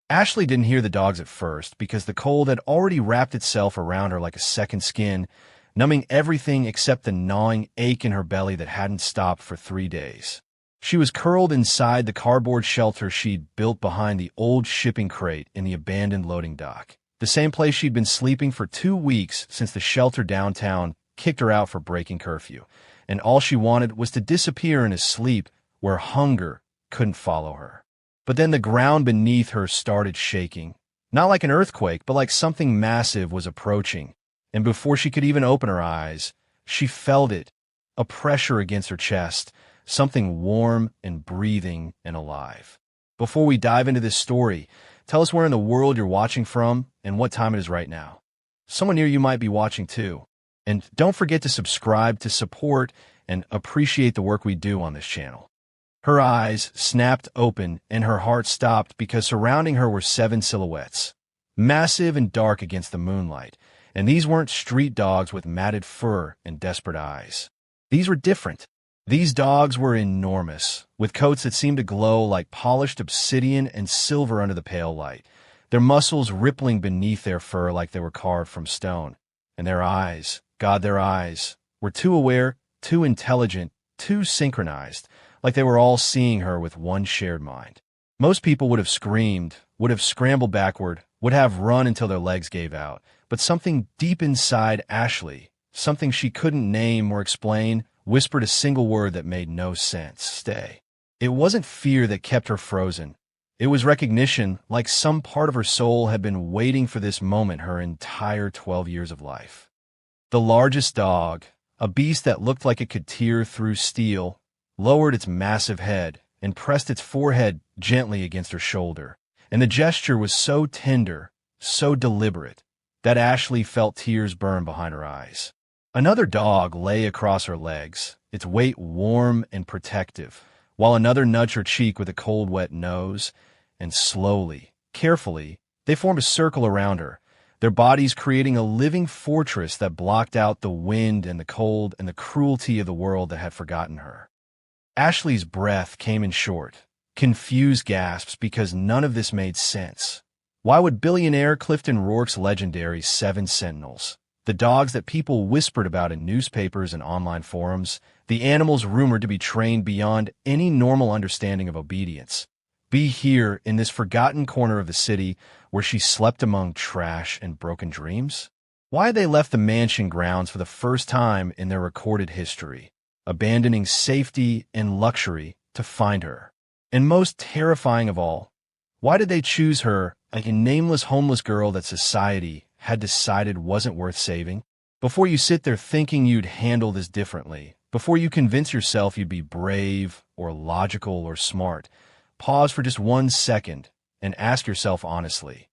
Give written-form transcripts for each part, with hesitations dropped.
Ashley didn't hear the dogs at first because the cold had already wrapped itself around her like a second skin, numbing everything except the gnawing ache in her belly that hadn't stopped for 3 days. She was curled inside the cardboard shelter she'd built behind the old shipping crate in the abandoned loading dock, the same place she'd been sleeping for 2 weeks since the shelter downtown kicked her out for breaking curfew, and all she wanted was to disappear in a sleep where hunger couldn't follow her. But then the ground beneath her started shaking, not like an earthquake, but like something massive was approaching, and before she could even open her eyes, she felt it, a pressure against her chest, something warm and breathing and alive. Before we dive into this story, tell us where in the world you're watching from and what time it is right now. Someone near you might be watching too. And don't forget to subscribe to support and appreciate the work we do on this channel. Her eyes snapped open and her heart stopped because surrounding her were 7 silhouettes, massive and dark against the moonlight. And these weren't street dogs with matted fur and desperate eyes. These were different. These dogs were enormous, with coats that seemed to glow like polished obsidian and silver under the pale light, their muscles rippling beneath their fur like they were carved from stone. And their eyes, God, their eyes, were too aware, too intelligent, too synchronized, like they were all seeing her with one shared mind. Most people would have screamed, would have scrambled backward, would have run until their legs gave out. But something deep inside Ashley, something she couldn't name or explain, whispered a single word that made no sense: stay. It wasn't fear that kept her frozen. It was recognition, like some part of her soul had been waiting for this moment her entire 12 years of life. The largest dog, a beast that looked like it could tear through steel, lowered its massive head and pressed its forehead gently against her shoulder. And the gesture was so tender, so deliberate, that Ashley felt tears burn behind her eyes. Another dog lay across her legs, its weight warm and protective, while another nudged her cheek with a cold, wet nose, and slowly, carefully, they formed a circle around her, their bodies creating a living fortress that blocked out the wind and the cold and the cruelty of the world that had forgotten her. Ashley's breath came in short, confused gasps because none of this made sense. Why would Billionaire Clifton Rourke's legendary 7 Sentinels, the dogs that people whispered about in newspapers and online forums, the animals rumored to be trained beyond any normal understanding of obedience, be here in this forgotten corner of the city where she slept among trash and broken dreams? Why had they left the mansion grounds for the first time in their recorded history, abandoning safety and luxury to find her? And most terrifying of all, why did they choose her, a nameless homeless girl that society had decided wasn't worth saving? Before you sit there thinking you'd handle this differently, before you convince yourself you'd be brave or logical or smart, pause for just 1 second and ask yourself honestly.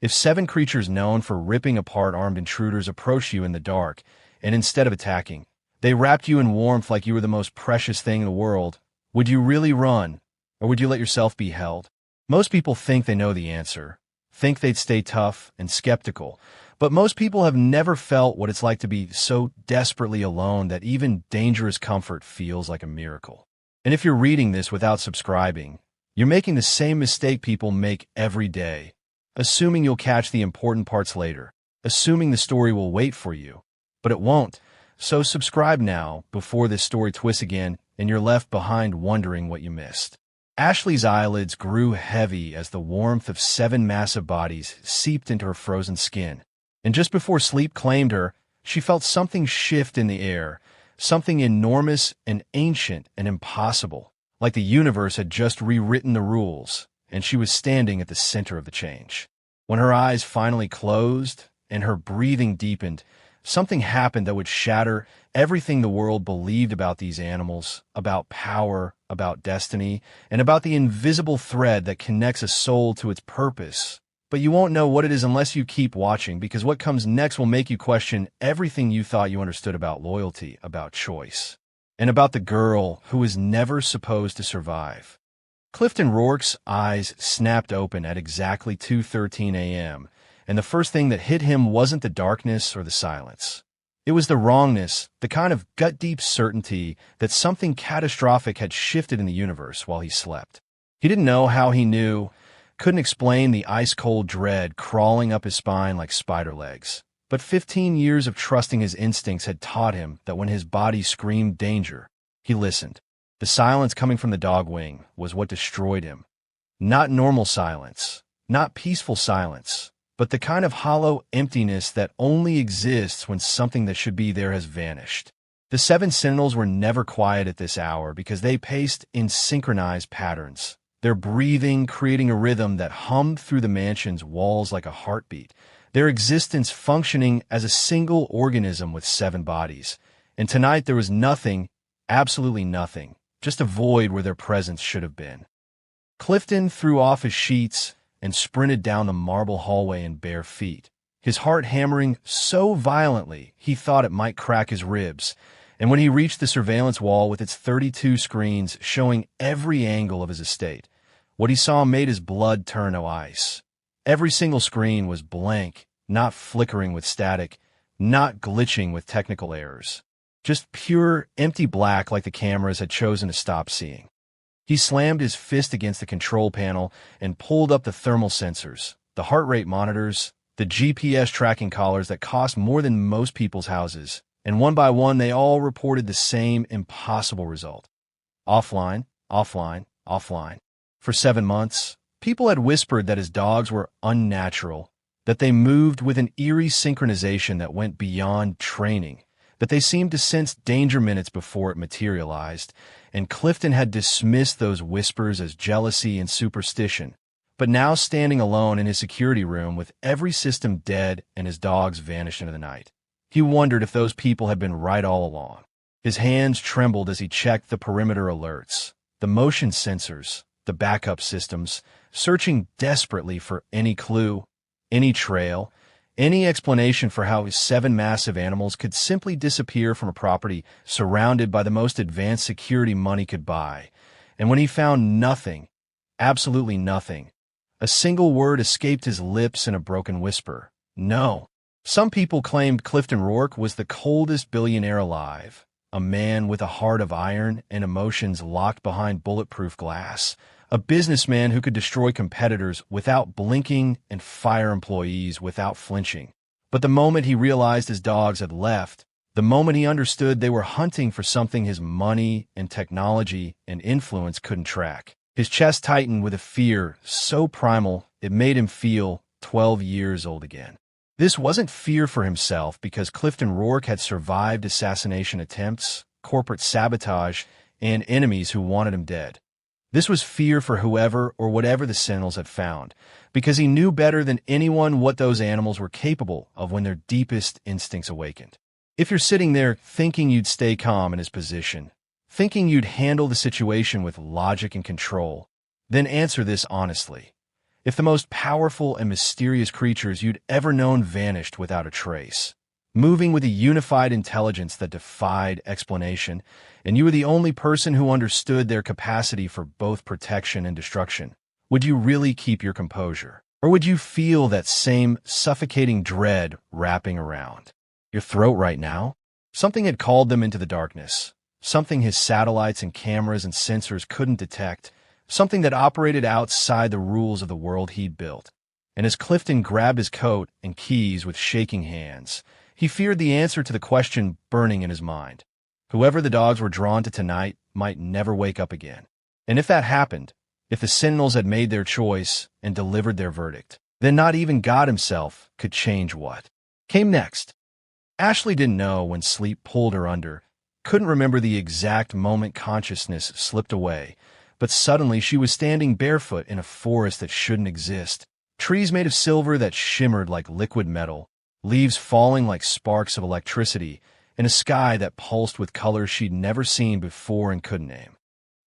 If 7 creatures known for ripping apart armed intruders approached you in the dark, and instead of attacking, they wrapped you in warmth like you were the most precious thing in the world, would you really run, or would you let yourself be held? Most people think they know the answer, think they'd stay tough and skeptical, but most people have never felt what it's like to be so desperately alone that even dangerous comfort feels like a miracle. And if you're reading this without subscribing, you're making the same mistake people make every day, assuming you'll catch the important parts later, assuming the story will wait for you, but it won't. So subscribe now before this story twists again and you're left behind wondering what you missed. Ashley's eyelids grew heavy as the warmth of 7 massive bodies seeped into her frozen skin. And just before sleep claimed her, she felt something shift in the air, something enormous and ancient and impossible, like the universe had just rewritten the rules, and she was standing at the center of the change. When her eyes finally closed and her breathing deepened, something happened that would shatter everything the world believed about these animals, about power, about destiny, and about the invisible thread that connects a soul to its purpose. But you won't know what it is unless you keep watching, because what comes next will make you question everything you thought you understood about loyalty, about choice, and about the girl who was never supposed to survive. Clifton Rourke's eyes snapped open at exactly 2:13 a.m., and the first thing that hit him wasn't the darkness or the silence. It was the wrongness, the kind of gut-deep certainty that something catastrophic had shifted in the universe while he slept. He didn't know how he knew, couldn't explain the ice-cold dread crawling up his spine like spider legs. But 15 years of trusting his instincts had taught him that when his body screamed danger, he listened. The silence coming from the dog wing was what destroyed him. Not normal silence, not peaceful silence, but the kind of hollow emptiness that only exists when something that should be there has vanished. The 7 sentinels were never quiet at this hour because they paced in synchronized patterns, their breathing creating a rhythm that hummed through the mansion's walls like a heartbeat, their existence functioning as a single organism with 7 bodies. And tonight there was nothing, absolutely nothing, just a void where their presence should have been. Clifton threw off his sheets and sprinted down the marble hallway in bare feet, his heart hammering so violently he thought it might crack his ribs. And when he reached the surveillance wall with its 32 screens showing every angle of his estate, what he saw made his blood turn to ice. Every single screen was blank, not flickering with static, not glitching with technical errors. Just pure, empty black like the cameras had chosen to stop seeing. He slammed his fist against the control panel and pulled up the thermal sensors, the heart rate monitors, the GPS tracking collars that cost more than most people's houses, and one by one they all reported the same impossible result. Offline, offline, offline. For 7 months, people had whispered that his dogs were unnatural, that they moved with an eerie synchronization that went beyond training, that they seemed to sense danger minutes before it materialized, and Clifton had dismissed those whispers as jealousy and superstition. But now standing alone in his security room with every system dead and his dogs vanished into the night, he wondered if those people had been right all along. His hands trembled as he checked the perimeter alerts, the motion sensors, the backup systems, searching desperately for any clue, any trail, any explanation for how his 7 massive animals could simply disappear from a property surrounded by the most advanced security money could buy. And when he found nothing, absolutely nothing, a single word escaped his lips in a broken whisper. No. Some people claimed Clifton Rourke was the coldest billionaire alive, a man with a heart of iron and emotions locked behind bulletproof glass, a businessman who could destroy competitors without blinking and fire employees without flinching. But the moment he realized his dogs had left, the moment he understood they were hunting for something his money and technology and influence couldn't track, his chest tightened with a fear so primal it made him feel 12 years old again. This wasn't fear for himself because Clifton Rourke had survived assassination attempts, corporate sabotage, and enemies who wanted him dead. This was fear for whoever or whatever the Sentinels had found, because he knew better than anyone what those animals were capable of when their deepest instincts awakened. If you're sitting there thinking you'd stay calm in his position, thinking you'd handle the situation with logic and control, then answer this honestly. If the most powerful and mysterious creatures you'd ever known vanished without a trace, moving with a unified intelligence that defied explanation, and you were the only person who understood their capacity for both protection and destruction, would you really keep your composure? Or would you feel that same suffocating dread wrapping around your throat right now? Something had called them into the darkness, something his satellites and cameras and sensors couldn't detect, something that operated outside the rules of the world he'd built. And as Clifton grabbed his coat and keys with shaking hands, he feared the answer to the question burning in his mind. Whoever the dogs were drawn to tonight might never wake up again. And if that happened, if the Sentinels had made their choice and delivered their verdict, then not even God himself could change what came next. Ashley didn't know when sleep pulled her under, couldn't remember the exact moment consciousness slipped away, but suddenly she was standing barefoot in a forest that shouldn't exist, trees made of silver that shimmered like liquid metal, leaves falling like sparks of electricity, and a sky that pulsed with colors she'd never seen before and couldn't name.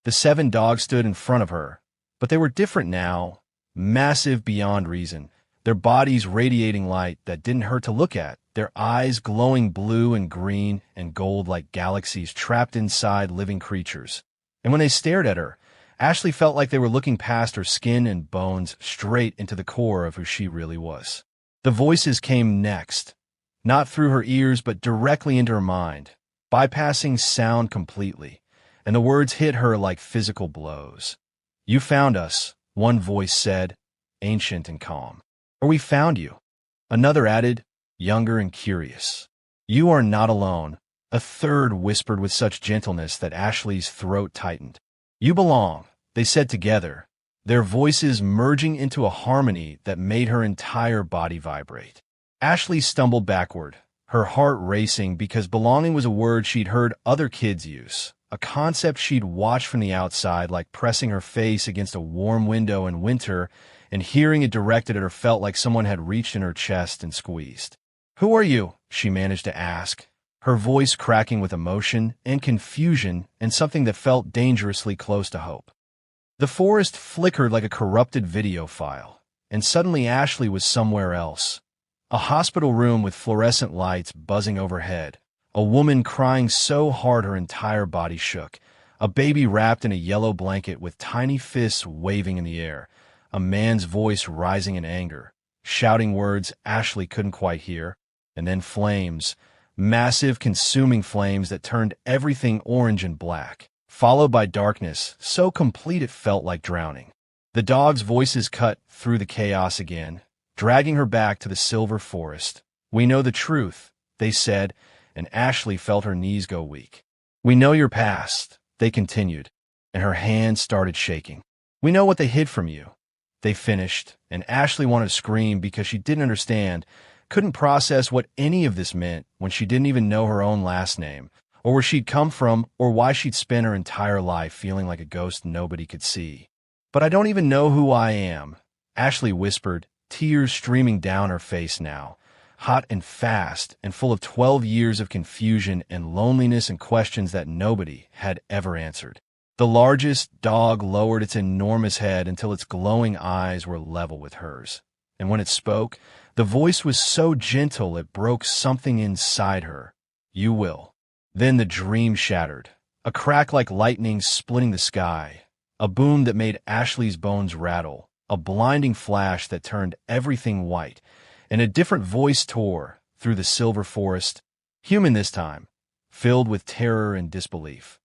The 7 dogs stood in front of her, but they were different now, massive beyond reason, their bodies radiating light that didn't hurt to look at, their eyes glowing blue and green and gold like galaxies trapped inside living creatures. And when they stared at her, Ashley felt like they were looking past her skin and bones straight into the core of who she really was. The voices came next, not through her ears but directly into her mind, bypassing sound completely, and the words hit her like physical blows. "You found us," one voice said, ancient and calm. Or we found you. Another added, younger and curious. You are not alone. A third whispered with such gentleness that Ashley's throat tightened. You belong, they said together, their voices merging into a harmony that made her entire body vibrate. Ashley stumbled backward, her heart racing because belonging was a word she'd heard other kids use, a concept she'd watched from the outside like pressing her face against a warm window in winter, and hearing it directed at her felt like someone had reached in her chest and squeezed. Who are you? She managed to ask, her voice cracking with emotion and confusion and something that felt dangerously close to hope. The forest flickered like a corrupted video file, and suddenly Ashley was somewhere else. A hospital room with fluorescent lights buzzing overhead, a woman crying so hard her entire body shook, a baby wrapped in a yellow blanket with tiny fists waving in the air, a man's voice rising in anger, shouting words Ashley couldn't quite hear, and then flames, massive consuming flames that turned everything orange and black, followed by darkness so complete it felt like drowning. The dogs' voices cut through the chaos again, dragging her back to the silver forest. We know the truth, they said, and Ashley felt her knees go weak. We know your past, they continued, and her hands started shaking. We know what they hid from you. They finished, and Ashley wanted to scream because she didn't understand, couldn't process what any of this meant when she didn't even know her own last name, or where she'd come from, or why she'd spent her entire life feeling like a ghost nobody could see. But I don't even know who I am, Ashley whispered, tears streaming down her face now, hot and fast and full of 12 years of confusion and loneliness and questions that nobody had ever answered. The largest dog lowered its enormous head until its glowing eyes were level with hers. And when it spoke, the voice was so gentle it broke something inside her. You will. Then the dream shattered, a crack like lightning splitting the sky, a boom that made Ashley's bones rattle, a blinding flash that turned everything white, and a different voice tore through the silver forest, human this time, filled with terror and disbelief.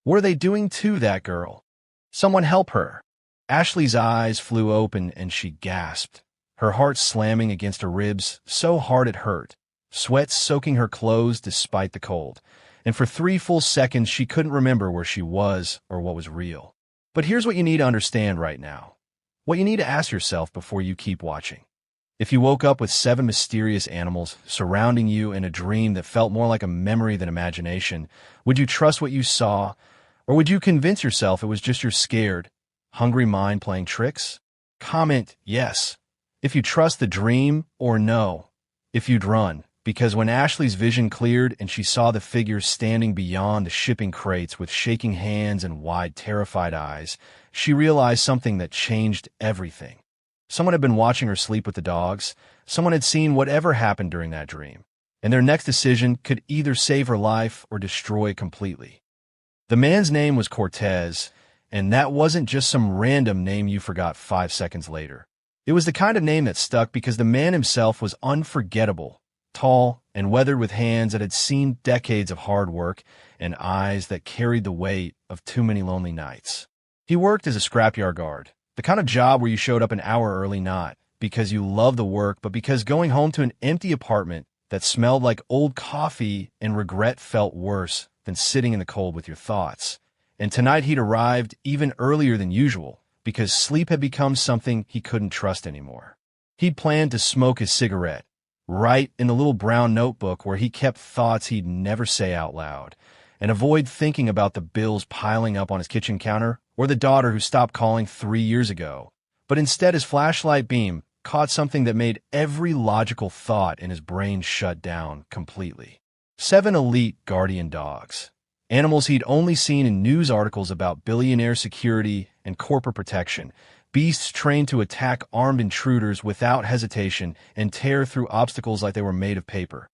What are they doing to that girl? Someone help her. Ashley's eyes flew open and she gasped, her heart slamming against her ribs so hard it hurt, sweat soaking her clothes despite the cold, and for 3 full seconds she couldn't remember where she was or what was real. But here's what you need to understand right now. What you need to ask yourself before you keep watching. If you woke up with 7 mysterious animals surrounding you in a dream that felt more like a memory than imagination, would you trust what you saw, or would you convince yourself it was just your scared, hungry mind playing tricks? Comment yes if you trust the dream, or no if you'd run, because when Ashley's vision cleared and she saw the figures standing beyond the shipping crates with shaking hands and wide, terrified eyes, she realized something that changed everything. Someone had been watching her sleep with the dogs. Someone had seen whatever happened during that dream, and their next decision could either save her life or destroy it completely. The man's name was Cortez, and that wasn't just some random name you forgot 5 seconds later. It was the kind of name that stuck because the man himself was unforgettable, tall and weathered with hands that had seen decades of hard work and eyes that carried the weight of too many lonely nights. He worked as a scrapyard guard, the kind of job where you showed up an hour early not because you loved the work, but because going home to an empty apartment that smelled like old coffee and regret felt worse than sitting in the cold with your thoughts. And tonight he'd arrived even earlier than usual because sleep had become something he couldn't trust anymore. He'd planned to smoke his cigarette, write in the little brown notebook where he kept thoughts he'd never say out loud, and avoid thinking about the bills piling up on his kitchen counter or the daughter who stopped calling 3 years ago. But instead his flashlight beam caught something that made every logical thought in his brain shut down completely. 7 elite guardian dogs. Animals he'd only seen in news articles about billionaire security and corporate protection. Beasts trained to attack armed intruders without hesitation and tear through obstacles like they were made of paper.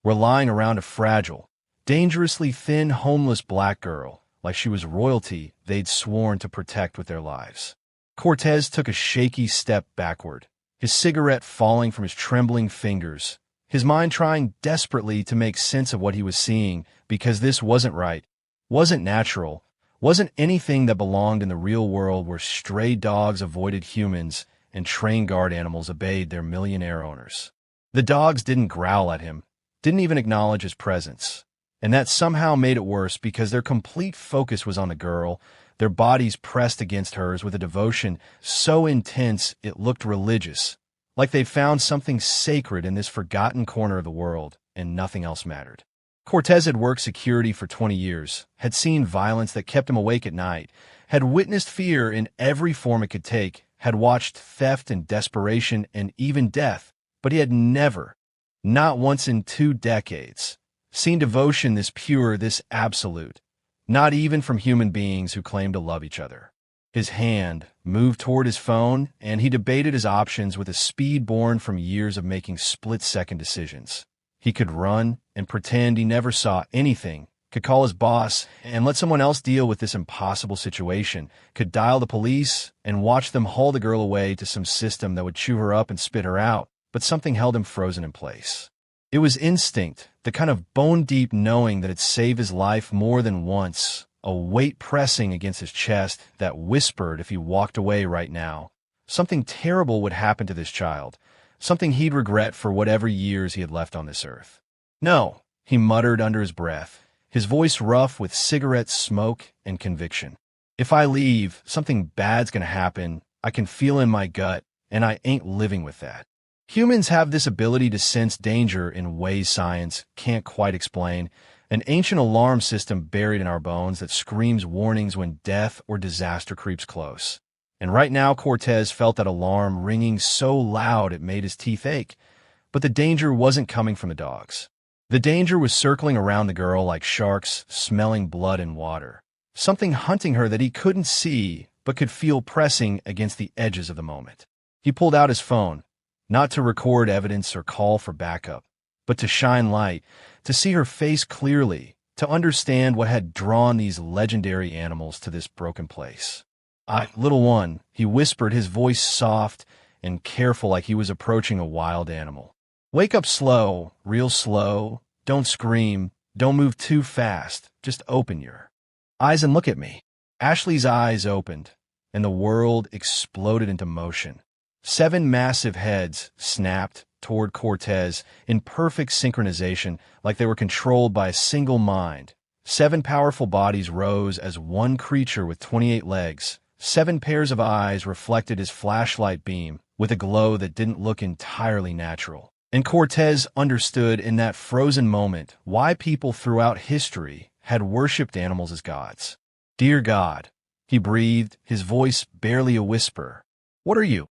Were lying around a fragile, dangerously thin, homeless black girl, like she was royalty they'd sworn to protect with their lives. Cortez took a shaky step backward, his cigarette falling from his trembling fingers, his mind trying desperately to make sense of what he was seeing, because this wasn't right, wasn't natural, wasn't anything that belonged in the real world where stray dogs avoided humans and trained guard animals obeyed their millionaire owners. The dogs didn't growl at him, didn't even acknowledge his presence. And that somehow made it worse because their complete focus was on the girl, their bodies pressed against hers with a devotion so intense it looked religious, like they'd found something sacred in this forgotten corner of the world, and nothing else mattered. Cortez had worked security for 20 years, had seen violence that kept him awake at night, had witnessed fear in every form it could take, had watched theft and desperation and even death, but he had never, not once in 2 decades, seen devotion this pure, this absolute, not even from human beings who claim to love each other. His hand moved toward his phone, and he debated his options with a speed born from years of making split-second decisions. He could run and pretend he never saw anything, could call his boss and let someone else deal with this impossible situation, could dial the police and watch them haul the girl away to some system that would chew her up and spit her out, but something held him frozen in place. It was instinct, the kind of bone-deep knowing that had saved his life more than once, a weight pressing against his chest that whispered if he walked away right now, something terrible would happen to this child, something he'd regret for whatever years he had left on this earth. No, he muttered under his breath, his voice rough with cigarette smoke and conviction. If I leave, something bad's gonna happen, I can feel in my gut, and I ain't living with that. Humans have this ability to sense danger in ways science can't quite explain, an ancient alarm system buried in our bones that screams warnings when death or disaster creeps close. And right now Cortez felt that alarm ringing so loud it made his teeth ache. But the danger wasn't coming from the dogs. The danger was circling around the girl like sharks smelling blood and water, something hunting her that he couldn't see but could feel pressing against the edges of the moment. He pulled out his phone, not to record evidence or call for backup, but to shine light, to see her face clearly, to understand what had drawn these legendary animals to this broken place. Little one, he whispered, his voice soft and careful like he was approaching a wild animal. Wake up slow, real slow. Don't scream. Don't move too fast. Just open your eyes and look at me. Ashley's eyes opened, and the world exploded into motion. 7 massive heads snapped toward Cortez in perfect synchronization, like they were controlled by a single mind. 7 powerful bodies rose as one creature with 28 legs. 7 pairs of eyes reflected his flashlight beam with a glow that didn't look entirely natural. And Cortez understood in that frozen moment why people throughout history had worshipped animals as gods. Dear God, he breathed, his voice barely a whisper. What are you?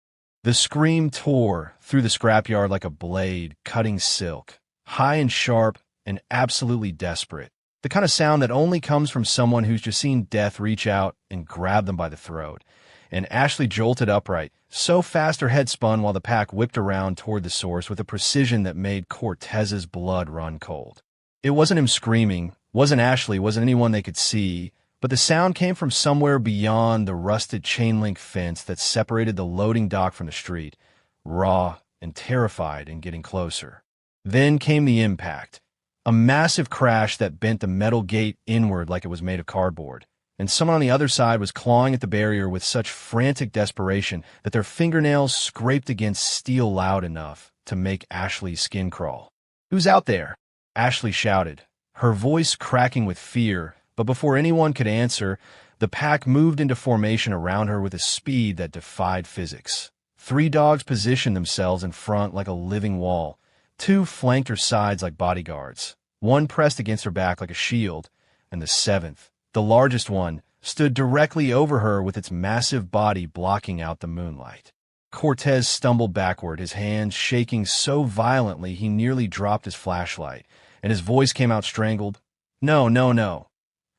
The scream tore through the scrapyard like a blade cutting silk, high and sharp and absolutely desperate. The kind of sound that only comes from someone who's just seen death reach out and grab them by the throat. And Ashley jolted upright, so fast her head spun while the pack whipped around toward the source with a precision that made Cortez's blood run cold. It wasn't him screaming, wasn't Ashley, wasn't anyone they could see, but the sound came from somewhere beyond the rusted chain-link fence that separated the loading dock from the street, raw and terrified and getting closer. Then came the impact. A massive crash that bent the metal gate inward like it was made of cardboard, and someone on the other side was clawing at the barrier with such frantic desperation that their fingernails scraped against steel loud enough to make Ashley's skin crawl. "Who's out there?" Ashley shouted, her voice cracking with fear, but before anyone could answer, the pack moved into formation around her with a speed that defied physics. 3 dogs positioned themselves in front like a living wall. 2 flanked her sides like bodyguards. 1 pressed against her back like a shield, and the 7th, the largest one, stood directly over her with its massive body blocking out the moonlight. Cortez stumbled backward, his hands shaking so violently he nearly dropped his flashlight, and his voice came out strangled. "No, no, no.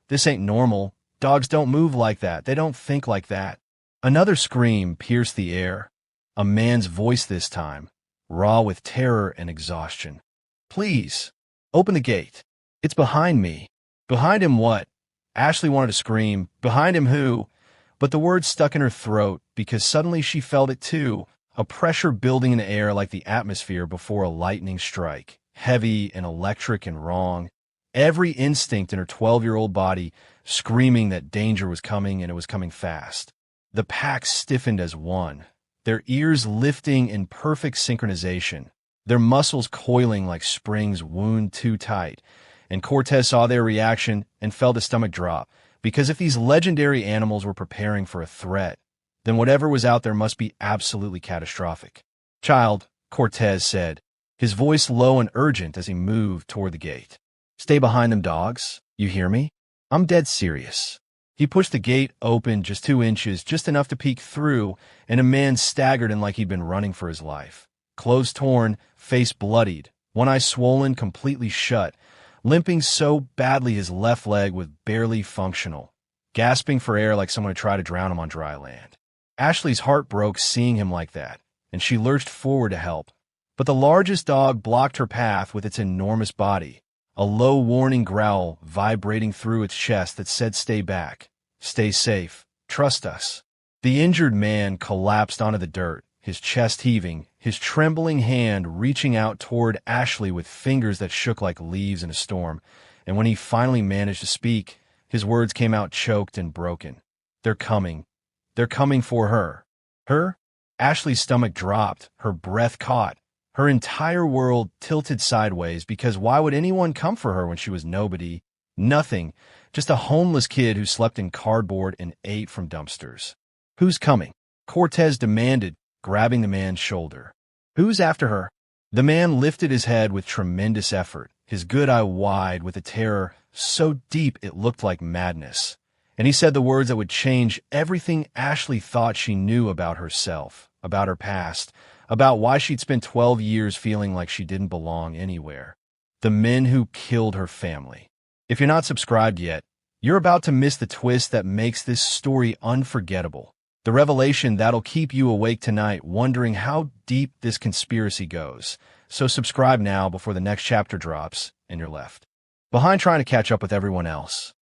This ain't normal. Dogs don't move like that. They don't think like that." Another scream pierced the air, a man's voice this time, raw with terror and exhaustion. "Please, open the gate. It's behind me." Behind him what? Ashley wanted to scream. Behind him who? But the words stuck in her throat because suddenly she felt it too, a pressure building in the air like the atmosphere before a lightning strike, heavy and electric and wrong. Every instinct in her 12-year-old body screaming that danger was coming and it was coming fast. The pack stiffened as one. their ears lifting in perfect synchronization, their muscles coiling like springs wound too tight. And Cortez saw their reaction and felt his stomach drop, because if these legendary animals were preparing for a threat, then whatever was out there must be absolutely catastrophic. "Child," Cortez said, his voice low and urgent as he moved toward the gate. "Stay behind them, dogs. You hear me? I'm dead serious." He pushed the gate open just 2 inches, just enough to peek through, and a man staggered in like he'd been running for his life. Clothes torn, face bloodied, one eye swollen, completely shut, limping so badly his left leg was barely functional, gasping for air like someone had tried to drown him on dry land. Ashley's heart broke seeing him like that, and she lurched forward to help. But the largest dog blocked her path with its enormous body, a low warning growl vibrating through its chest that said, "Stay back, stay safe, trust us." The injured man collapsed onto the dirt, his chest heaving, his trembling hand reaching out toward Ashley with fingers that shook like leaves in a storm. And when he finally managed to speak, his words came out choked and broken. "They're coming. They're coming for her." Her? Ashley's stomach dropped, her breath caught. Her entire world tilted sideways, because why would anyone come for her when she was nobody? Nothing. Just a homeless kid who slept in cardboard and ate from dumpsters. "Who's coming?" Cortez demanded, grabbing the man's shoulder. "Who's after her?" The man lifted his head with tremendous effort, his good eye wide with a terror so deep it looked like madness. And he said the words that would change everything Ashley thought she knew about herself, about her past, about why she'd spent 12 years feeling like she didn't belong anywhere. The men who killed her family. If you're not subscribed yet, you're about to miss the twist that makes this story unforgettable. The revelation that'll keep you awake tonight wondering how deep this conspiracy goes. So subscribe now before the next chapter drops and you're left behind trying to catch up with everyone else.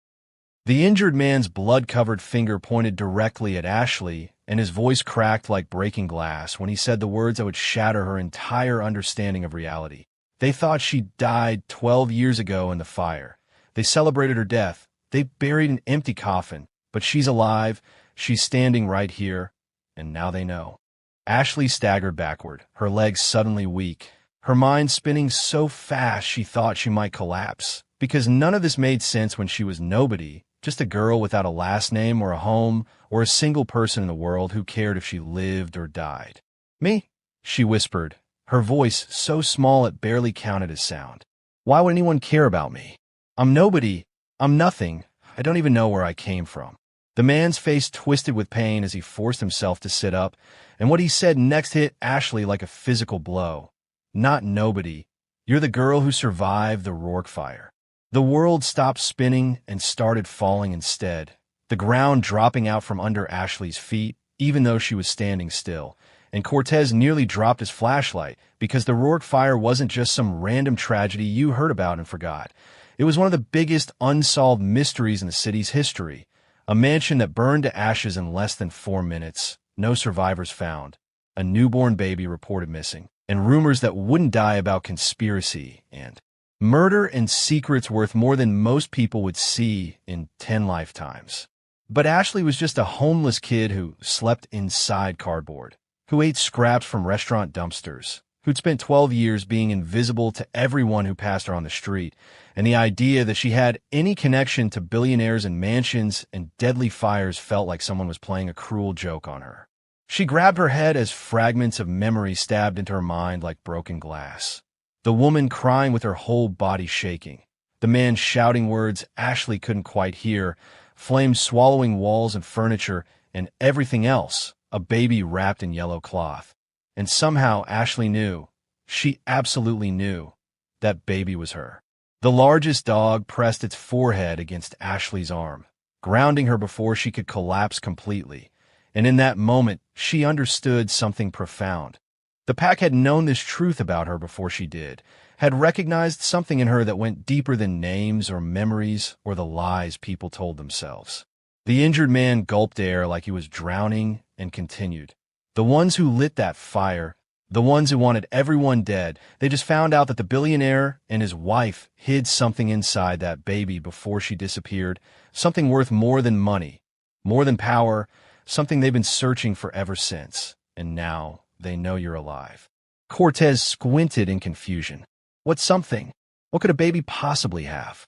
The injured man's blood-covered finger pointed directly at Ashley, and his voice cracked like breaking glass when he said the words that would shatter her entire understanding of reality. They thought she died 12 years ago in the fire. They celebrated her death. They buried an empty coffin. But she's alive. She's standing right here. And now they know. Ashley staggered backward, her legs suddenly weak, her mind spinning so fast she thought she might collapse. Because none of this made sense when she was nobody, just a girl without a last name or a home or a single person in the world who cared if she lived or died. "Me?" she whispered, her voice so small it barely counted as sound. "Why would anyone care about me? I'm nobody. I'm nothing. I don't even know where I came from." The man's face twisted with pain as he forced himself to sit up, and what he said next hit Ashley like a physical blow. "Not nobody. You're the girl who survived the Rourke fire." The world stopped spinning and started falling instead, the ground dropping out from under Ashley's feet, even though she was standing still. And Cortez nearly dropped his flashlight, because the Rourke fire wasn't just some random tragedy you heard about and forgot. It was one of the biggest unsolved mysteries in the city's history. A mansion that burned to ashes in less than 4 minutes, no survivors found, a newborn baby reported missing, and rumors that wouldn't die about conspiracy and murder and secrets worth more than most people would see in 10 lifetimes. But Ashley was just a homeless kid who slept inside cardboard, who ate scraps from restaurant dumpsters, who'd spent 12 years being invisible to everyone who passed her on the street, and the idea that she had any connection to billionaires and mansions and deadly fires felt like someone was playing a cruel joke on her. She grabbed her head as fragments of memory stabbed into her mind like broken glass. The woman crying with her whole body shaking. The man shouting words Ashley couldn't quite hear, flames swallowing walls and furniture, and everything else, a baby wrapped in yellow cloth. And somehow Ashley knew, she absolutely knew, that baby was her. The largest dog pressed its forehead against Ashley's arm, grounding her before she could collapse completely. And in that moment, she understood something profound. The pack had known this truth about her before she did, had recognized something in her that went deeper than names or memories or the lies people told themselves. The injured man gulped air like he was drowning and continued. "The ones who lit that fire, the ones who wanted everyone dead, they just found out that the billionaire and his wife hid something inside that baby before she disappeared, something worth more than money, more than power, something they've been searching for ever since. and now they know you're alive. Cortez squinted in confusion. What something? What could a baby possibly have?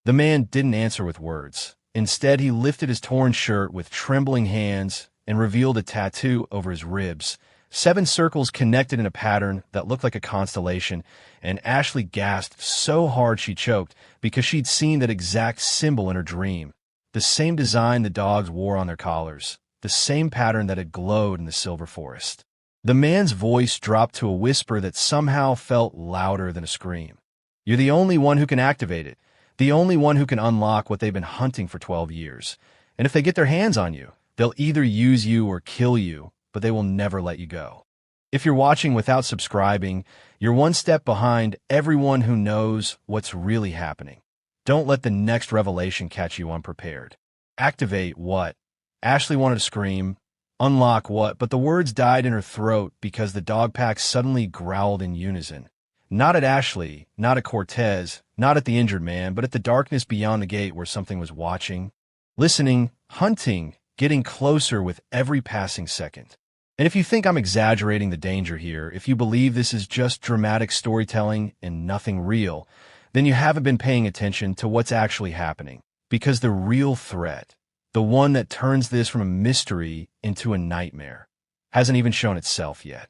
The man didn't answer with words. Instead, he lifted his torn shirt with trembling hands and revealed a tattoo over his ribs. 7 circles connected in a pattern that looked like a constellation, and Ashley gasped so hard she choked because she'd seen that exact symbol in her dream. The same design the dogs wore on their collars, the same pattern that had glowed in the silver forest. The man's voice dropped to a whisper that somehow felt louder than a scream. You're the only one who can activate it, the only one who can unlock what they've been hunting for 12 years. And if they get their hands on you, they'll either use you or kill you, but they will never let you go. If you're watching without subscribing, you're one step behind everyone who knows what's really happening. Don't let the next revelation catch you unprepared. Activate what? Ashley wanted to scream. Unlock what? But the words died in her throat because the dog pack suddenly growled in unison. Not at Ashley, not at Cortez, not at the injured man, but at the darkness beyond the gate where something was watching, listening, hunting, getting closer with every passing second. And if you think I'm exaggerating the danger here, if you believe this is just dramatic storytelling and nothing real, then you haven't been paying attention to what's actually happening. Because the real threat, the one that turns this from a mystery into a nightmare, hasn't even shown itself yet.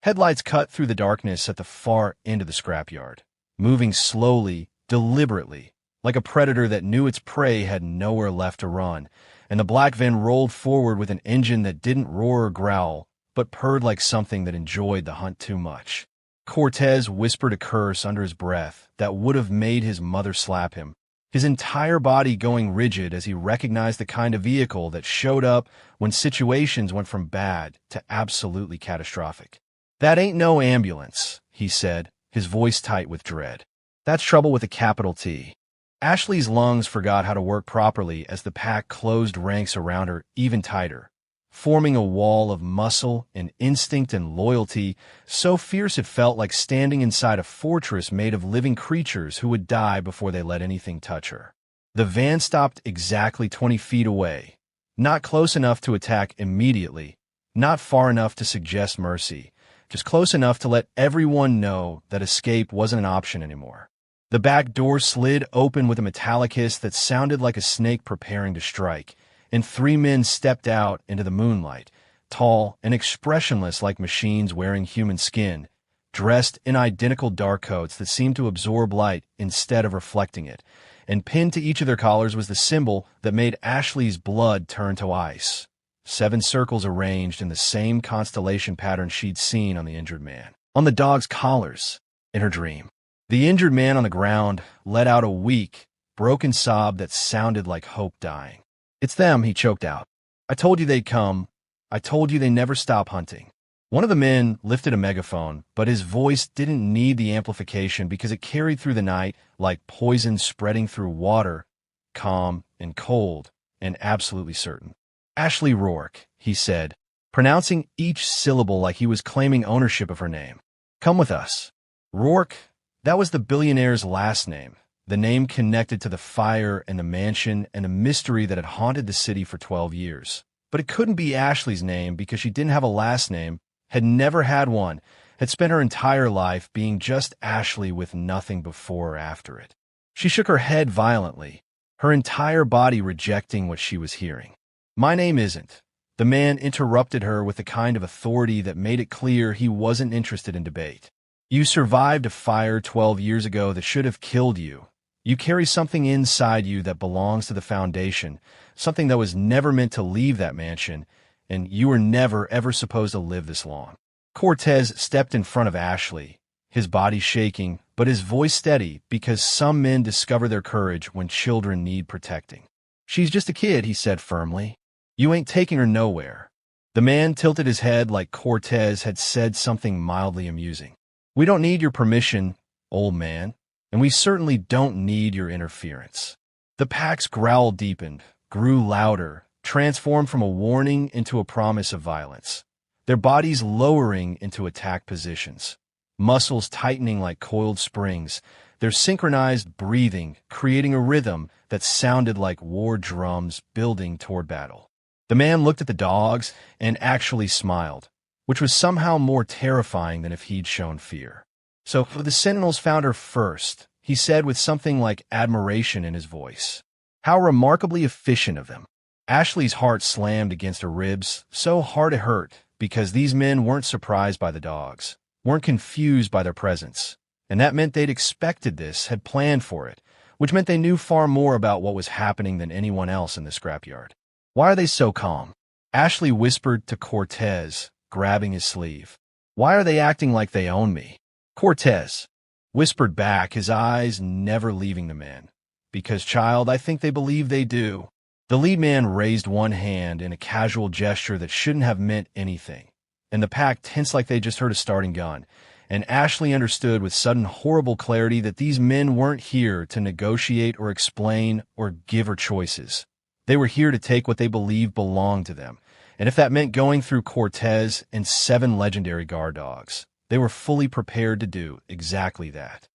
Headlights cut through the darkness at the far end of the scrapyard, moving slowly, deliberately, like a predator that knew its prey had nowhere left to run, and the black van rolled forward with an engine that didn't roar or growl, but purred like something that enjoyed the hunt too much. Cortez whispered a curse under his breath that would have made his mother slap him, his entire body going rigid as he recognized the kind of vehicle that showed up when situations went from bad to absolutely catastrophic. That ain't no ambulance, he said, his voice tight with dread. That's trouble with a capital T. Ashley's lungs forgot how to work properly as the pack closed ranks around her even tighter, forming a wall of muscle and instinct and loyalty so fierce it felt like standing inside a fortress made of living creatures who would die before they let anything touch her. The van stopped exactly 20 feet away, not close enough to attack immediately, not far enough to suggest mercy, just close enough to let everyone know that escape wasn't an option anymore. The back door slid open with a metallic hiss that sounded like a snake preparing to strike, and 3 men stepped out into the moonlight, tall and expressionless like machines wearing human skin, dressed in identical dark coats that seemed to absorb light instead of reflecting it, and pinned to each of their collars was the symbol that made Ashley's blood turn to ice. 7 circles arranged in the same constellation pattern she'd seen on the injured man, on the dog's collars, in her dream. The injured man on the ground let out a weak, broken sob that sounded like hope dying. It's them, he choked out. I told you they'd come. I told you they never stop hunting. One of the men lifted a megaphone, but his voice didn't need the amplification because it carried through the night like poison spreading through water, calm and cold and absolutely certain. Ashley Rourke, he said, pronouncing each syllable like he was claiming ownership of her name. Come with us. Rourke, that was the billionaire's last name, the name connected to the fire and the mansion and the mystery that had haunted the city for 12 years. But it couldn't be Ashley's name because she didn't have a last name, had never had one, had spent her entire life being just Ashley with nothing before or after it. She shook her head violently, her entire body rejecting what she was hearing. My name isn't. The man interrupted her with the kind of authority that made it clear he wasn't interested in debate. You survived a fire 12 years ago that should have killed you. You carry something inside you that belongs to the Foundation, something that was never meant to leave that mansion, and you were never, ever supposed to live this long. Cortez stepped in front of Ashley, his body shaking, but his voice steady because some men discover their courage when children need protecting. She's just a kid, he said firmly. You ain't taking her nowhere. The man tilted his head like Cortez had said something mildly amusing. We don't need your permission, old man, and we certainly don't need your interference. The pack's growl deepened, grew louder, transformed from a warning into a promise of violence, their bodies lowering into attack positions, muscles tightening like coiled springs, their synchronized breathing creating a rhythm that sounded like war drums building toward battle. The man looked at the dogs and actually smiled, which was somehow more terrifying than if he'd shown fear. "So the Sentinels found her first," he said with something like admiration in his voice. "How remarkably efficient of them." Ashley's heart slammed against her ribs, so hard it hurt, because these men weren't surprised by the dogs, weren't confused by their presence. And that meant they'd expected this, had planned for it, which meant they knew far more about what was happening than anyone else in the scrapyard. "Why are they so calm?" Ashley whispered to Cortez, grabbing his sleeve. "Why are they acting like they own me?" Cortez whispered back, his eyes never leaving the man. "Because, child, I think they believe they do." The lead man raised one hand in a casual gesture that shouldn't have meant anything, and the pack tensed like they just heard a starting gun. And Ashley understood with sudden horrible clarity that these men weren't here to negotiate or explain or give her choices. They were here to take what they believed belonged to them, and if that meant going through Cortez and 7 legendary guard dogs, they were fully prepared to do exactly that.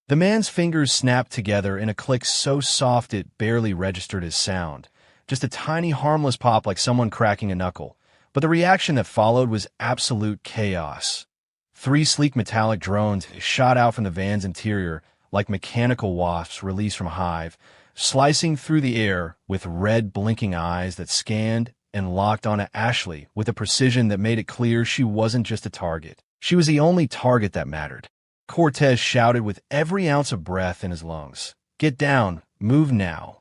The man's fingers snapped together in a click so soft it barely registered as sound, just a tiny harmless pop like someone cracking a knuckle. But the reaction that followed was absolute chaos. 3 sleek metallic drones shot out from the van's interior like mechanical wasps released from a hive, slicing through the air with red blinking eyes that scanned and locked onto Ashley with a precision that made it clear she wasn't just a target. She was the only target that mattered. Cortez shouted with every ounce of breath in his lungs, "Get down, move now."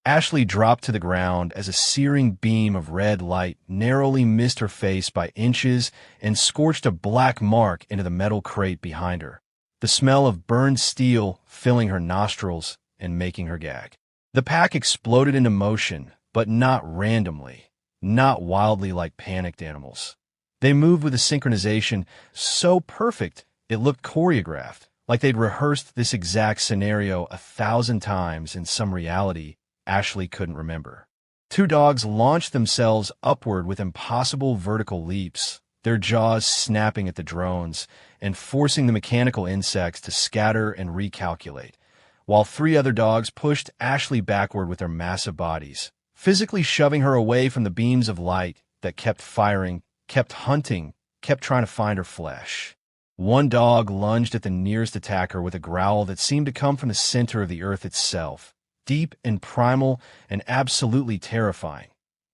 Ashley dropped to the ground as a searing beam of red light narrowly missed her face by inches and scorched a black mark into the metal crate behind her, the smell of burned steel filling her nostrils and making her gag. The pack exploded into motion, but not randomly, not wildly like panicked animals. They moved with a synchronization so perfect it looked choreographed, like they'd rehearsed this exact scenario 1,000 times in some reality Ashley couldn't remember. 2 dogs launched themselves upward with impossible vertical leaps, their jaws snapping at the drones and forcing the mechanical insects to scatter and recalculate, while 3 other dogs pushed Ashley backward with their massive bodies, physically shoving her away from the beams of light that kept firing, kept hunting, kept trying to find her flesh. One dog lunged at the nearest attacker with a growl that seemed to come from the center of the earth itself, deep and primal and absolutely terrifying,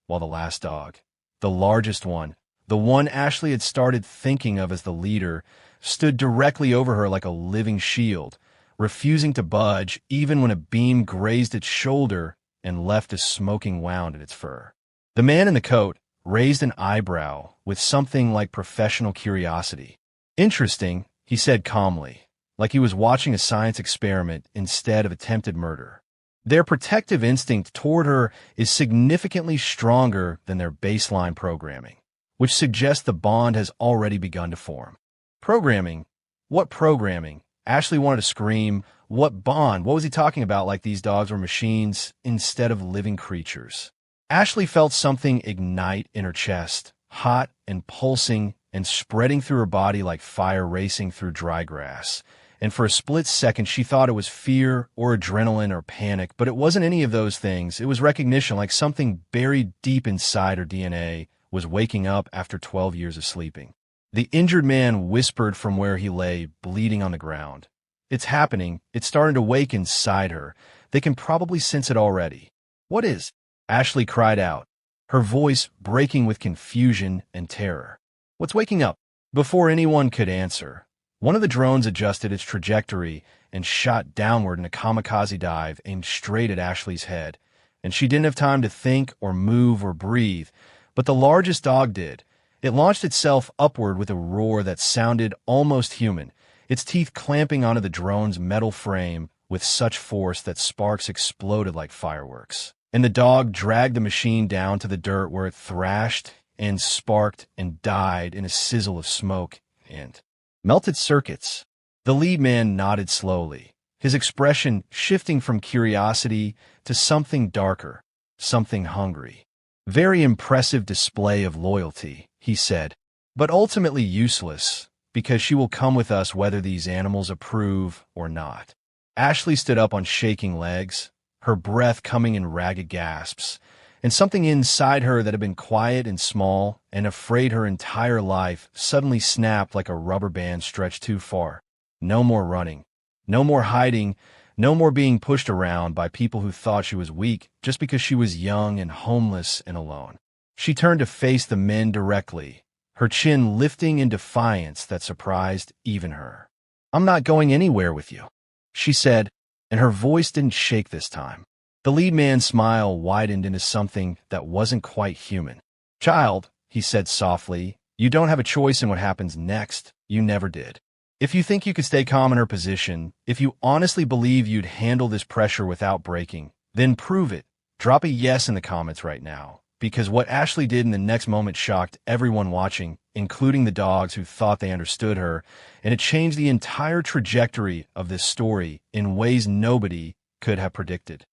while the last dog, the largest one, the one Ashley had started thinking of as the leader, stood directly over her like a living shield, refusing to budge even when a beam grazed its shoulder and left a smoking wound in its fur. The man in the coat raised an eyebrow with something like professional curiosity. "Interesting," he said calmly, like he was watching a science experiment instead of attempted murder. "Their protective instinct toward her is significantly stronger than their baseline programming, which suggests the bond has already begun to form." Programming? What programming? Ashley wanted to scream. What bond? What was he talking about, like these dogs were machines instead of living creatures? Ashley felt something ignite in her chest, hot and pulsing and spreading through her body like fire racing through dry grass. And for a split second, she thought it was fear or adrenaline or panic, but it wasn't any of those things. It was recognition, like something buried deep inside her DNA was waking up after 12 years of sleeping. The injured man whispered from where he lay, bleeding on the ground. "It's happening. It's starting to wake inside her. They can probably sense it already." "What is?" Ashley cried out, her voice breaking with confusion and terror. "What's waking up?" Before anyone could answer, one of the drones adjusted its trajectory and shot downward in a kamikaze dive aimed straight at Ashley's head, and she didn't have time to think or move or breathe, but the largest dog did. It launched itself upward with a roar that sounded almost human, its teeth clamping onto the drone's metal frame with such force that sparks exploded like fireworks. And the dog dragged the machine down to the dirt where it thrashed and sparked and died in a sizzle of smoke and melted circuits. The lead man nodded slowly, his expression shifting from curiosity to something darker, something hungry. "Very impressive display of loyalty," he said, "but ultimately useless, because she will come with us whether these animals approve or not." Ashley stood up on shaking legs, her breath coming in ragged gasps, and something inside her that had been quiet and small and afraid her entire life suddenly snapped like a rubber band stretched too far. No more running. No more hiding. No more being pushed around by people who thought she was weak just because she was young and homeless and alone. She turned to face the men directly, her chin lifting in defiance that surprised even her. "I'm not going anywhere with you," she said, and her voice didn't shake this time. The lead man's smile widened into something that wasn't quite human. "Child," he said softly, "you don't have a choice in what happens next. You never did. If you think you could stay calm in her position, if you honestly believe you'd handle this pressure without breaking, then prove it. Drop a yes in the comments right now, because what Ashley did in the next moment shocked everyone watching, including the dogs who thought they understood her, and it changed the entire trajectory of this story in ways nobody could have predicted.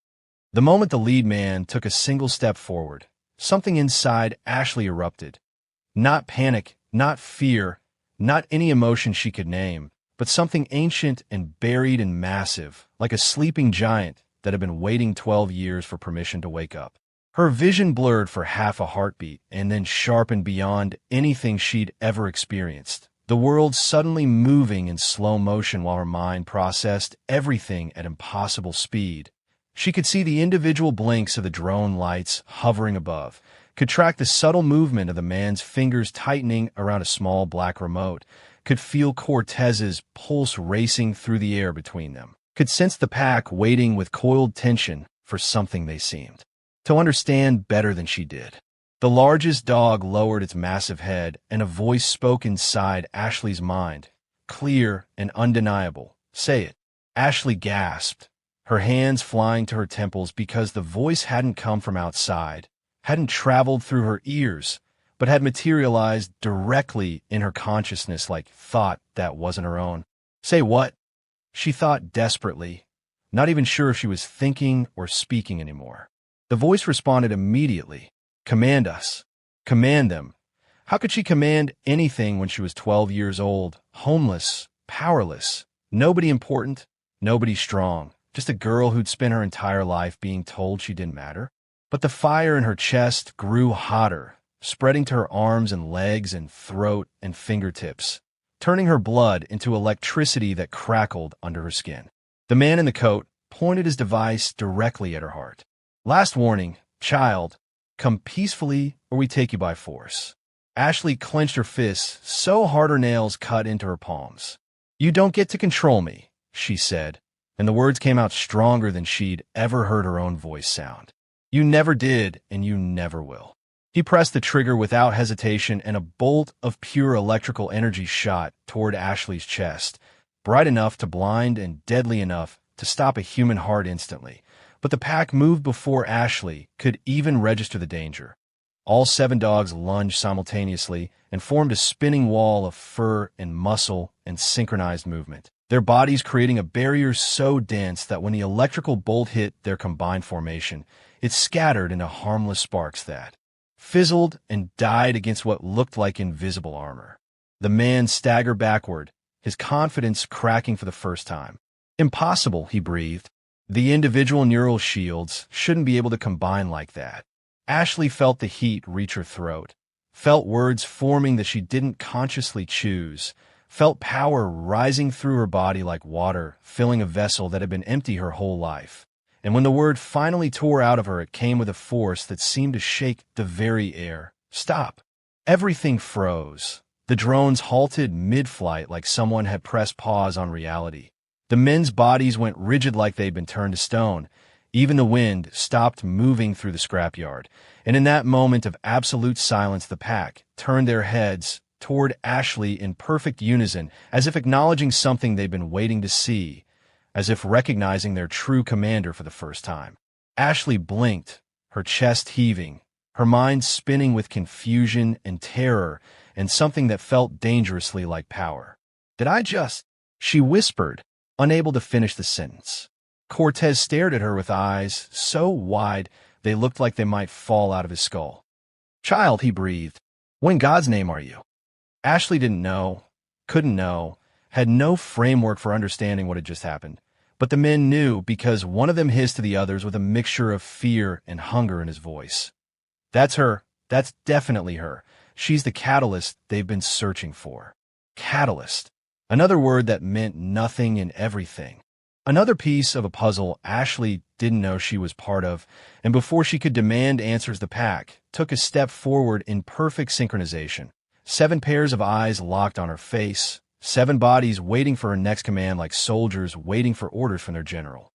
The moment the lead man took a single step forward, something inside Ashley erupted. Not panic, not fear, not any emotion she could name, but something ancient and buried and massive, like a sleeping giant that had been waiting 12 years for permission to wake up. Her vision blurred for half a heartbeat and then sharpened beyond anything she'd ever experienced, the world suddenly moving in slow motion while her mind processed everything at impossible speed. She could see the individual blinks of the drone lights hovering above, could track the subtle movement of the man's fingers tightening around a small black remote, could feel Cortez's pulse racing through the air between them, could sense the pack waiting with coiled tension for something they seemed to understand better than she did. The largest dog lowered its massive head, and a voice spoke inside Ashley's mind, clear and undeniable. "Say it." Ashley gasped, her hands flying to her temples because the voice hadn't come from outside, hadn't traveled through her ears, but had materialized directly in her consciousness like thought that wasn't her own. "Say what?" She thought desperately, not even sure if she was thinking or speaking anymore. The voice responded immediately. "Command us. Command them." How could she command anything when she was 12 years old, homeless, powerless, nobody important, nobody strong, just a girl who'd spent her entire life being told she didn't matter? But the fire in her chest grew hotter, spreading to her arms and legs and throat and fingertips, turning her blood into electricity that crackled under her skin. The man in the coat pointed his device directly at her heart. "Last warning, child, come peacefully or we take you by force." Ashley clenched her fists so hard her nails cut into her palms. "You don't get to control me," she said, and the words came out stronger than she'd ever heard her own voice sound. "You never did, and you never will." He pressed the trigger without hesitation, and a bolt of pure electrical energy shot toward Ashley's chest, bright enough to blind and deadly enough to stop a human heart instantly. But the pack moved before Ashley could even register the danger. All 7 dogs lunged simultaneously and formed a spinning wall of fur and muscle and synchronized movement, their bodies creating a barrier so dense that when the electrical bolt hit their combined formation, it scattered into harmless sparks that fizzled and died against what looked like invisible armor. The man staggered backward, his confidence cracking for the first time. "Impossible," he breathed. The individual neural shields shouldn't be able to combine like that. Ashley felt the heat reach her throat, felt words forming that she didn't consciously choose, felt power rising through her body like water, filling a vessel that had been empty her whole life. And when the word finally tore out of her, it came with a force that seemed to shake the very air. "Stop." Everything froze. The drones halted mid-flight like someone had pressed pause on reality. The men's bodies went rigid like they'd been turned to stone. Even the wind stopped moving through the scrapyard. And in that moment of absolute silence, the pack turned their heads toward Ashley in perfect unison, as if acknowledging something they'd been waiting to see, as if recognizing their true commander for the first time. Ashley blinked, her chest heaving, her mind spinning with confusion and terror and something that felt dangerously like power. "Did I just—" she whispered, unable to finish the sentence. Cortez stared at her with eyes so wide they looked like they might fall out of his skull. "Child," he breathed, "what in God's name are you?" Ashley didn't know, couldn't know, had no framework for understanding what had just happened. But the men knew because one of them hissed to the others with a mixture of fear and hunger in his voice. That's her. That's definitely her. She's the catalyst they've been searching for. Catalyst. Another word that meant nothing and everything. Another piece of a puzzle Ashley didn't know she was part of, and before she could demand answers, the pack took a step forward in perfect synchronization. 7 pairs of eyes locked on her face, 7 bodies waiting for her next command like soldiers waiting for orders from their general.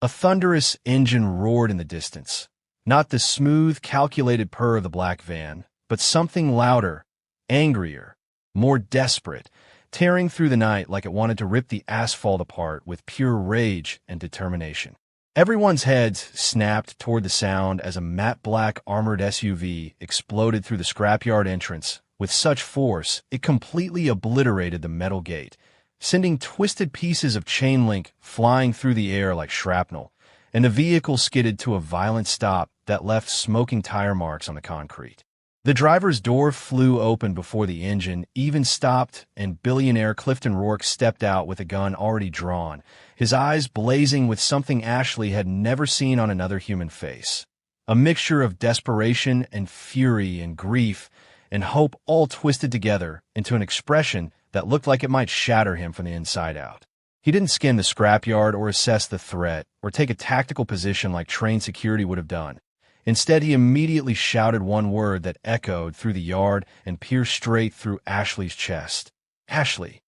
A thunderous engine roared in the distance. Not the smooth, calculated purr of the black van, but something louder, angrier, more desperate, tearing through the night like it wanted to rip the asphalt apart with pure rage and determination. Everyone's heads snapped toward the sound as a matte black armored SUV exploded through the scrapyard entrance with such force it completely obliterated the metal gate, sending twisted pieces of chain link flying through the air like shrapnel, and the vehicle skidded to a violent stop that left smoking tire marks on the concrete. The driver's door flew open before the engine even stopped, and billionaire Clifton Rourke stepped out with a gun already drawn, his eyes blazing with something Ashley had never seen on another human face. A mixture of desperation and fury and grief and hope all twisted together into an expression that looked like it might shatter him from the inside out. He didn't scan the scrapyard or assess the threat or take a tactical position like trained security would have done. Instead, he immediately shouted one word that echoed through the yard and pierced straight through Ashley's chest. Ashley.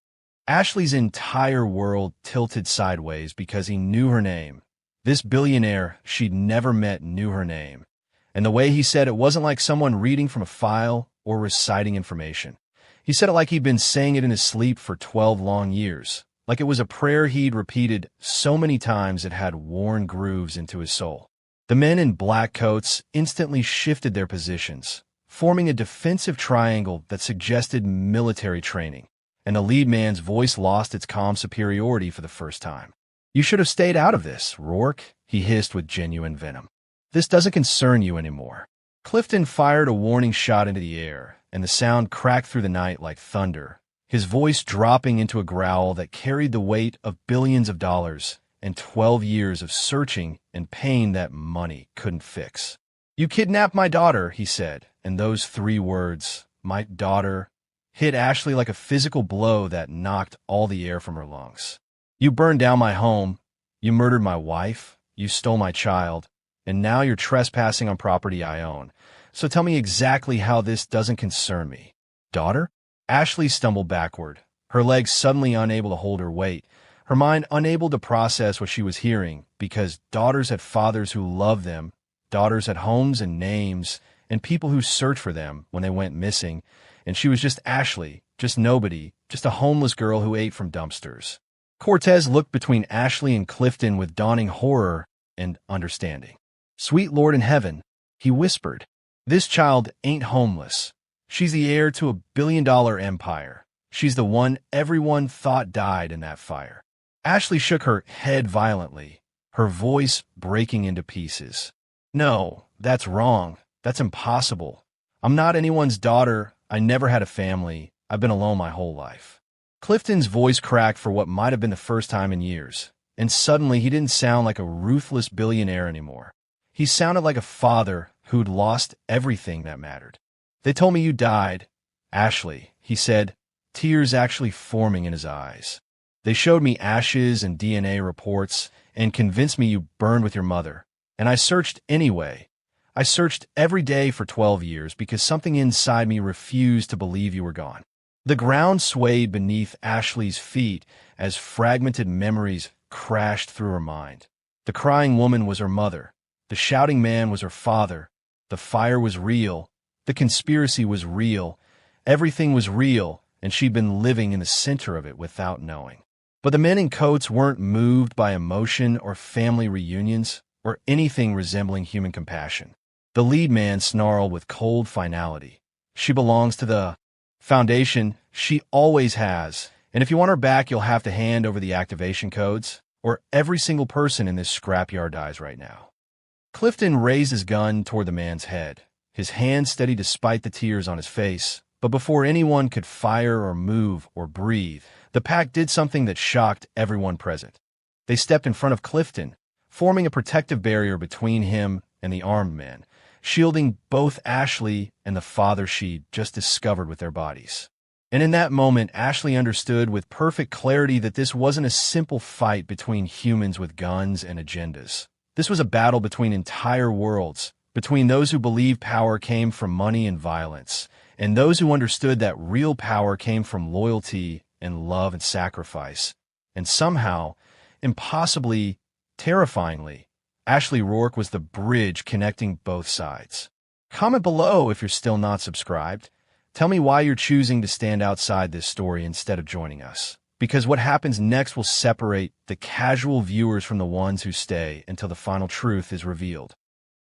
Ashley's entire world tilted sideways because he knew her name. This billionaire she'd never met knew her name. And the way he said it wasn't like someone reading from a file or reciting information. He said it like he'd been saying it in his sleep for 12 long years, like it was a prayer he'd repeated so many times it had worn grooves into his soul. The men in black coats instantly shifted their positions, forming a defensive triangle that suggested military training, and the lead man's voice lost its calm superiority for the first time. "You should have stayed out of this, Rourke," he hissed with genuine venom. "This doesn't concern you anymore." Clifton fired a warning shot into the air, and the sound cracked through the night like thunder, his voice dropping into a growl that carried the weight of billions of dollars and 12 years of searching and pain that money couldn't fix. "You kidnapped my daughter," he said, and those 3 words, "my daughter," hit Ashley like a physical blow that knocked all the air from her lungs. "You burned down my home, you murdered my wife, you stole my child, and now you're trespassing on property I own. So tell me exactly how this doesn't concern me." "Daughter?" Ashley stumbled backward, her legs suddenly unable to hold her weight, her mind unable to process what she was hearing, because daughters had fathers who loved them, daughters had homes and names, and people who searched for them when they went missing, and she was just Ashley, just nobody, just a homeless girl who ate from dumpsters. Cortez looked between Ashley and Clifton with dawning horror and understanding. "Sweet Lord in heaven," he whispered, "this child ain't homeless. She's the heir to a billion-dollar empire. She's the one everyone thought died in that fire." Ashley shook her head violently, her voice breaking into pieces. "No, that's wrong. That's impossible. I'm not anyone's daughter. I never had a family. I've been alone my whole life." Clifton's voice cracked for what might have been the first time in years, and suddenly he didn't sound like a ruthless billionaire anymore. He sounded like a father who'd lost everything that mattered. "They told me you died, Ashley," he said, tears actually forming in his eyes. "They showed me ashes and DNA reports and convinced me you burned with your mother. And I searched anyway. I searched every day for 12 years because something inside me refused to believe you were gone." The ground swayed beneath Ashley's feet as fragmented memories crashed through her mind. The crying woman was her mother. The shouting man was her father. The fire was real. The conspiracy was real. Everything was real, and she'd been living in the center of it without knowing. But the men in coats weren't moved by emotion or family reunions or anything resembling human compassion. The lead man snarled with cold finality. "She belongs to the Foundation. She always has. And if you want her back, you'll have to hand over the activation codes, or every single person in this scrapyard dies right now." Clifton raised his gun toward the man's head, his hand steady despite the tears on his face. But before anyone could fire or move or breathe, the pack did something that shocked everyone present. They stepped in front of Clifton, forming a protective barrier between him and the armed men, shielding both Ashley and the father she'd just discovered with their bodies. And in that moment, Ashley understood with perfect clarity that this wasn't a simple fight between humans with guns and agendas. This was a battle between entire worlds, between those who believed power came from money and violence, and those who understood that real power came from loyalty and love and sacrifice. And somehow, impossibly, terrifyingly, Ashley Rourke was the bridge connecting both sides. Comment below if you're still not subscribed. Tell me why you're choosing to stand outside this story instead of joining us. Because what happens next will separate the casual viewers from the ones who stay until the final truth is revealed.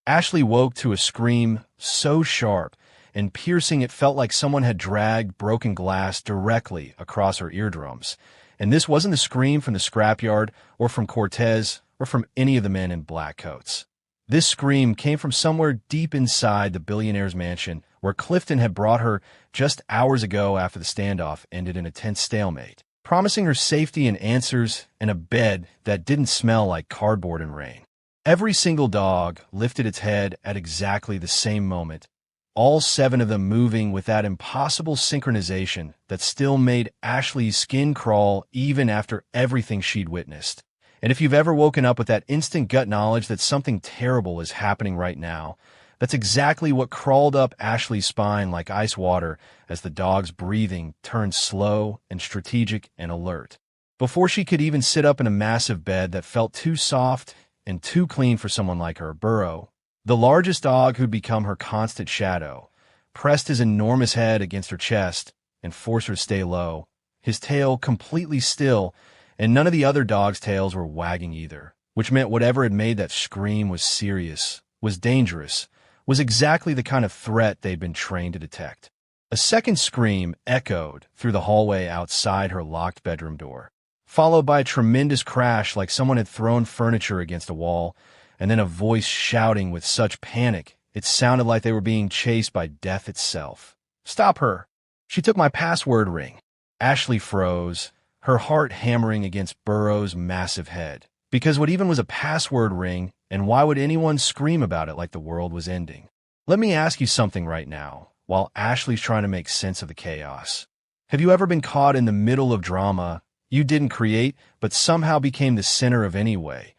Ashley woke to a scream so sharp and piercing it felt like someone had dragged broken glass directly across her eardrums. And this wasn't the scream from the scrapyard or from Cortez or from any of the men in black coats. This scream came from somewhere deep inside the billionaire's mansion where Clifton had brought her just hours ago after the standoff ended in a tense stalemate, promising her safety and answers and a bed that didn't smell like cardboard and rain. Every single dog lifted its head at exactly the same moment, all 7 of them moving with that impossible synchronization that still made Ashley's skin crawl even after everything she'd witnessed. And if you've ever woken up with that instant gut knowledge that something terrible is happening right now, that's exactly what crawled up Ashley's spine like ice water as the dog's breathing turned slow and strategic and alert. Before she could even sit up in a massive bed that felt too soft and too clean for someone like her, Burrow, the largest dog who'd become her constant shadow, pressed his enormous head against her chest and forced her to stay low, his tail completely still, and none of the other dogs' tails were wagging either, which meant whatever had made that scream was serious, was dangerous, was exactly the kind of threat they'd been trained to detect. A second scream echoed through the hallway outside her locked bedroom door, followed by a tremendous crash like someone had thrown furniture against a wall, and then a voice shouting with such panic it sounded like they were being chased by death itself. "Stop her! She took my password ring." Ashley froze, her heart hammering against Burrow's massive head. Because what even was a password ring, and why would anyone scream about it like the world was ending? Let me ask you something right now, while Ashley's trying to make sense of the chaos. Have you ever been caught in the middle of drama you didn't create, but somehow became the center of anyway,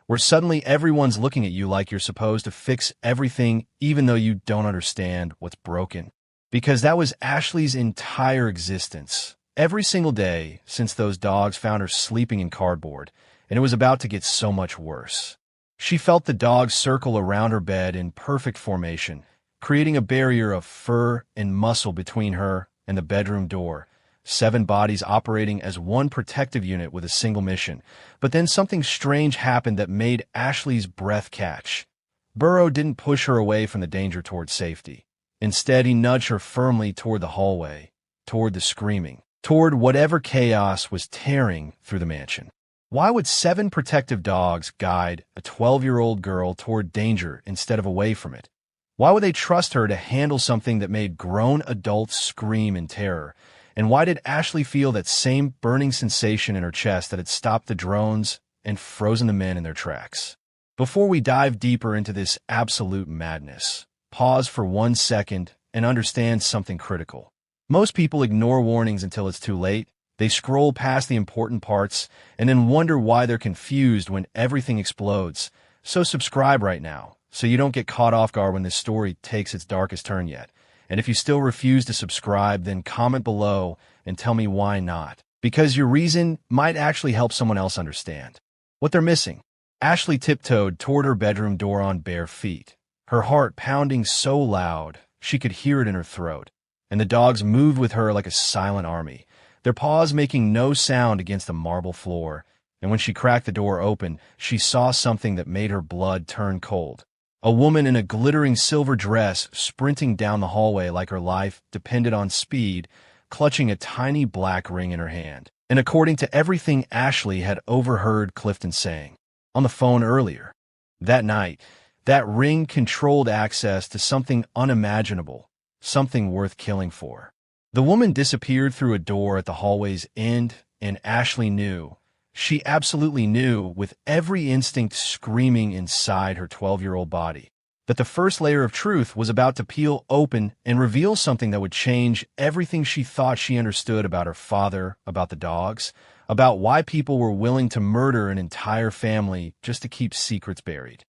where suddenly everyone's looking at you like you're supposed to fix everything even though you don't understand what's broken? Because that was Ashley's entire existence. Every single day since those dogs found her sleeping in cardboard, and it was about to get so much worse. She felt the dogs circle around her bed in perfect formation, creating a barrier of fur and muscle between her and the bedroom door, 7 bodies operating as one protective unit with a single mission. But then something strange happened that made Ashley's breath catch. Burrow didn't push her away from the danger toward safety. Instead, he nudged her firmly toward the hallway, toward the screaming, toward whatever chaos was tearing through the mansion. Why would 7 protective dogs guide a 12-year-old girl toward danger instead of away from it? Why would they trust her to handle something that made grown adults scream in terror? And why did Ashley feel that same burning sensation in her chest that had stopped the drones and frozen the men in their tracks? Before we dive deeper into this absolute madness, pause for 1 second and understand something critical. Most people ignore warnings until it's too late. They scroll past the important parts and then wonder why they're confused when everything explodes. So subscribe right now, so you don't get caught off guard when this story takes its darkest turn yet. And if you still refuse to subscribe, then comment below and tell me why not. Because your reason might actually help someone else understand what they're missing. Ashley tiptoed toward her bedroom door on bare feet, her heart pounding so loud she could hear it in her throat. And the dogs moved with her like a silent army, their paws making no sound against the marble floor. And when she cracked the door open, she saw something that made her blood turn cold. A woman in a glittering silver dress sprinting down the hallway like her life depended on speed, clutching a tiny black ring in her hand. And according to everything Ashley had overheard Clifton saying on the phone earlier, that night, that ring controlled access to something unimaginable, something worth killing for. The woman disappeared through a door at the hallway's end, and Ashley knew. She absolutely knew, with every instinct screaming inside her 12-year-old body, that the first layer of truth was about to peel open and reveal something that would change everything she thought she understood about her father, about the dogs, about why people were willing to murder an entire family just to keep secrets buried.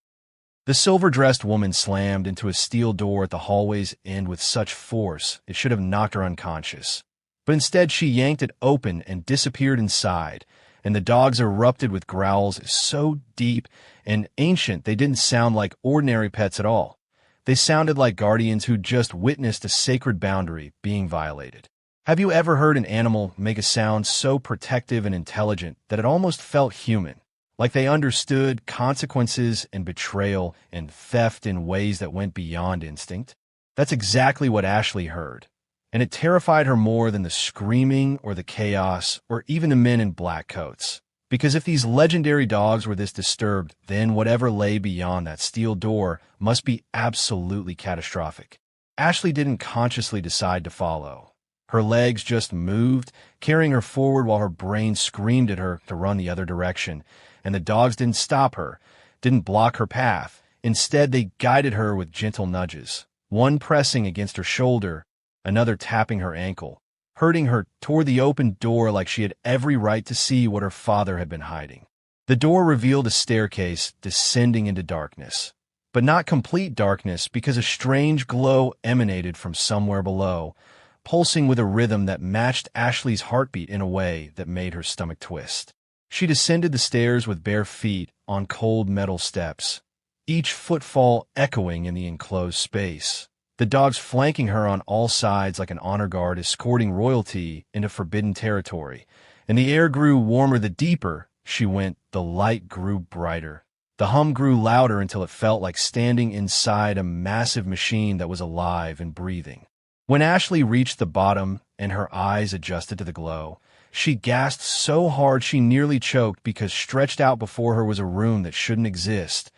The silver-dressed woman slammed into a steel door at the hallway's end with such force it should have knocked her unconscious. But instead she yanked it open and disappeared inside, and the dogs erupted with growls so deep and ancient they didn't sound like ordinary pets at all. They sounded like guardians who'd just witnessed a sacred boundary being violated. Have you ever heard an animal make a sound so protective and intelligent that it almost felt human? Like they understood consequences and betrayal and theft in ways that went beyond instinct? That's exactly what Ashley heard. And it terrified her more than the screaming or the chaos or even the men in black coats. Because if these legendary dogs were this disturbed, then whatever lay beyond that steel door must be absolutely catastrophic. Ashley didn't consciously decide to follow. Her legs just moved, carrying her forward while her brain screamed at her to run the other direction. And the dogs didn't stop her, didn't block her path. Instead, they guided her with gentle nudges, one pressing against her shoulder, another tapping her ankle, herding her toward the open door like she had every right to see what her father had been hiding. The door revealed a staircase descending into darkness, but not complete darkness because a strange glow emanated from somewhere below, pulsing with a rhythm that matched Ashley's heartbeat in a way that made her stomach twist. She descended the stairs with bare feet on cold metal steps, each footfall echoing in the enclosed space. The dogs flanking her on all sides like an honor guard escorting royalty into forbidden territory. And the air grew warmer the deeper she went, the light grew brighter. The hum grew louder until it felt like standing inside a massive machine that was alive and breathing. When Ashley reached the bottom and her eyes adjusted to the glow, she gasped so hard she nearly choked because stretched out before her was a room that shouldn't exist.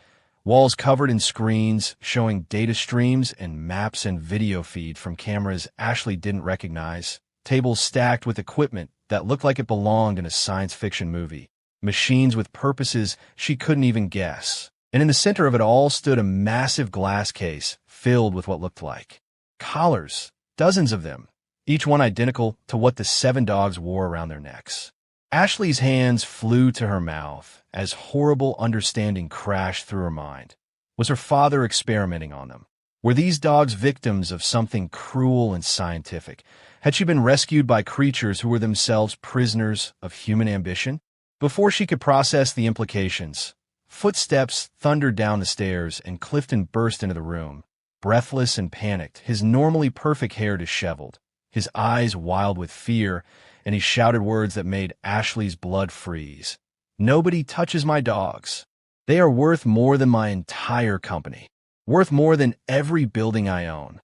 Walls covered in screens showing data streams and maps and video feed from cameras Ashley didn't recognize. Tables stacked with equipment that looked like it belonged in a science fiction movie. Machines with purposes she couldn't even guess. And in the center of it all stood a massive glass case filled with what looked like collars, dozens of them, each one identical to what the 7 dogs wore around their necks. Ashley's hands flew to her mouth as horrible understanding crashed through her mind. Was her father experimenting on them? Were these dogs victims of something cruel and scientific? Had she been rescued by creatures who were themselves prisoners of human ambition? Before she could process the implications, footsteps thundered down the stairs and Clifton burst into the room, breathless and panicked, his normally perfect hair disheveled, his eyes wild with fear, and he shouted words that made Ashley's blood freeze. "Nobody touches my dogs. They are worth more than my entire company. Worth more than every building I own.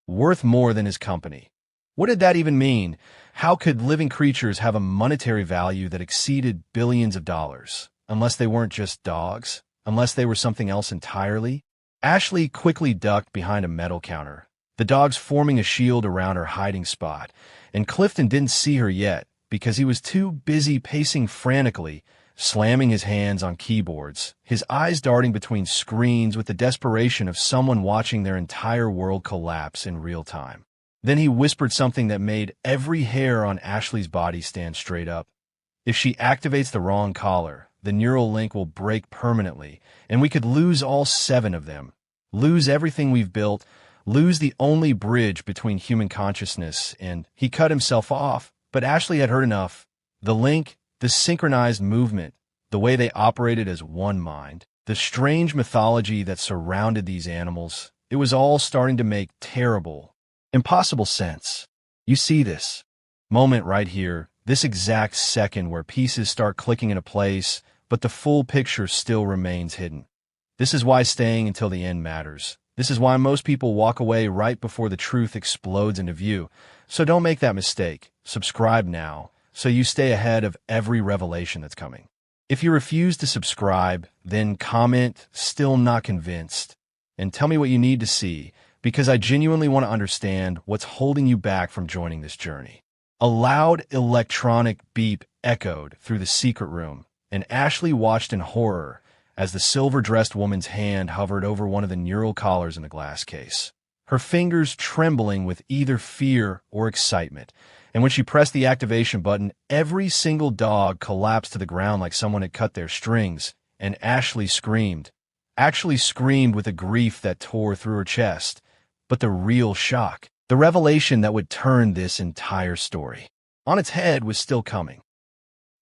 Worth more than his company." What did that even mean? How could living creatures have a monetary value that exceeded billions of dollars? Unless they weren't just dogs? Unless they were something else entirely? Ashley quickly ducked behind a metal counter, the dogs forming a shield around her hiding spot, and Clifton didn't see her yet because he was too busy pacing frantically, slamming his hands on keyboards, his eyes darting between screens with the desperation of someone watching their entire world collapse in real time. Then he whispered something that made every hair on Ashley's body stand straight up. If she activates the wrong collar, the neural link will break permanently, and we could lose all 7 of them. Lose everything we've built, lose the only bridge between human consciousness, and he cut himself off. But Ashley had heard enough. The link, the synchronized movement, the way they operated as one mind, the strange mythology that surrounded these animals, it was all starting to make terrible, impossible sense. You see this moment right here, this exact second where pieces start clicking into place, but the full picture still remains hidden. This is why staying until the end matters. This is why most people walk away right before the truth explodes into view. So don't make that mistake. Subscribe now, so you stay ahead of every revelation that's coming. If you refuse to subscribe, then comment, "Still not convinced," and tell me what you need to see, because I genuinely want to understand what's holding you back from joining this journey. A loud electronic beep echoed through the secret room, and Ashley watched in horror as the silver-dressed woman's hand hovered over one of the neural collars in the glass case, her fingers trembling with either fear or excitement. And when she pressed the activation button, every single dog collapsed to the ground like someone had cut their strings, and Ashley screamed. Actually screamed with a grief that tore through her chest. But the real shock, the revelation that would turn this entire story on its head, was still coming.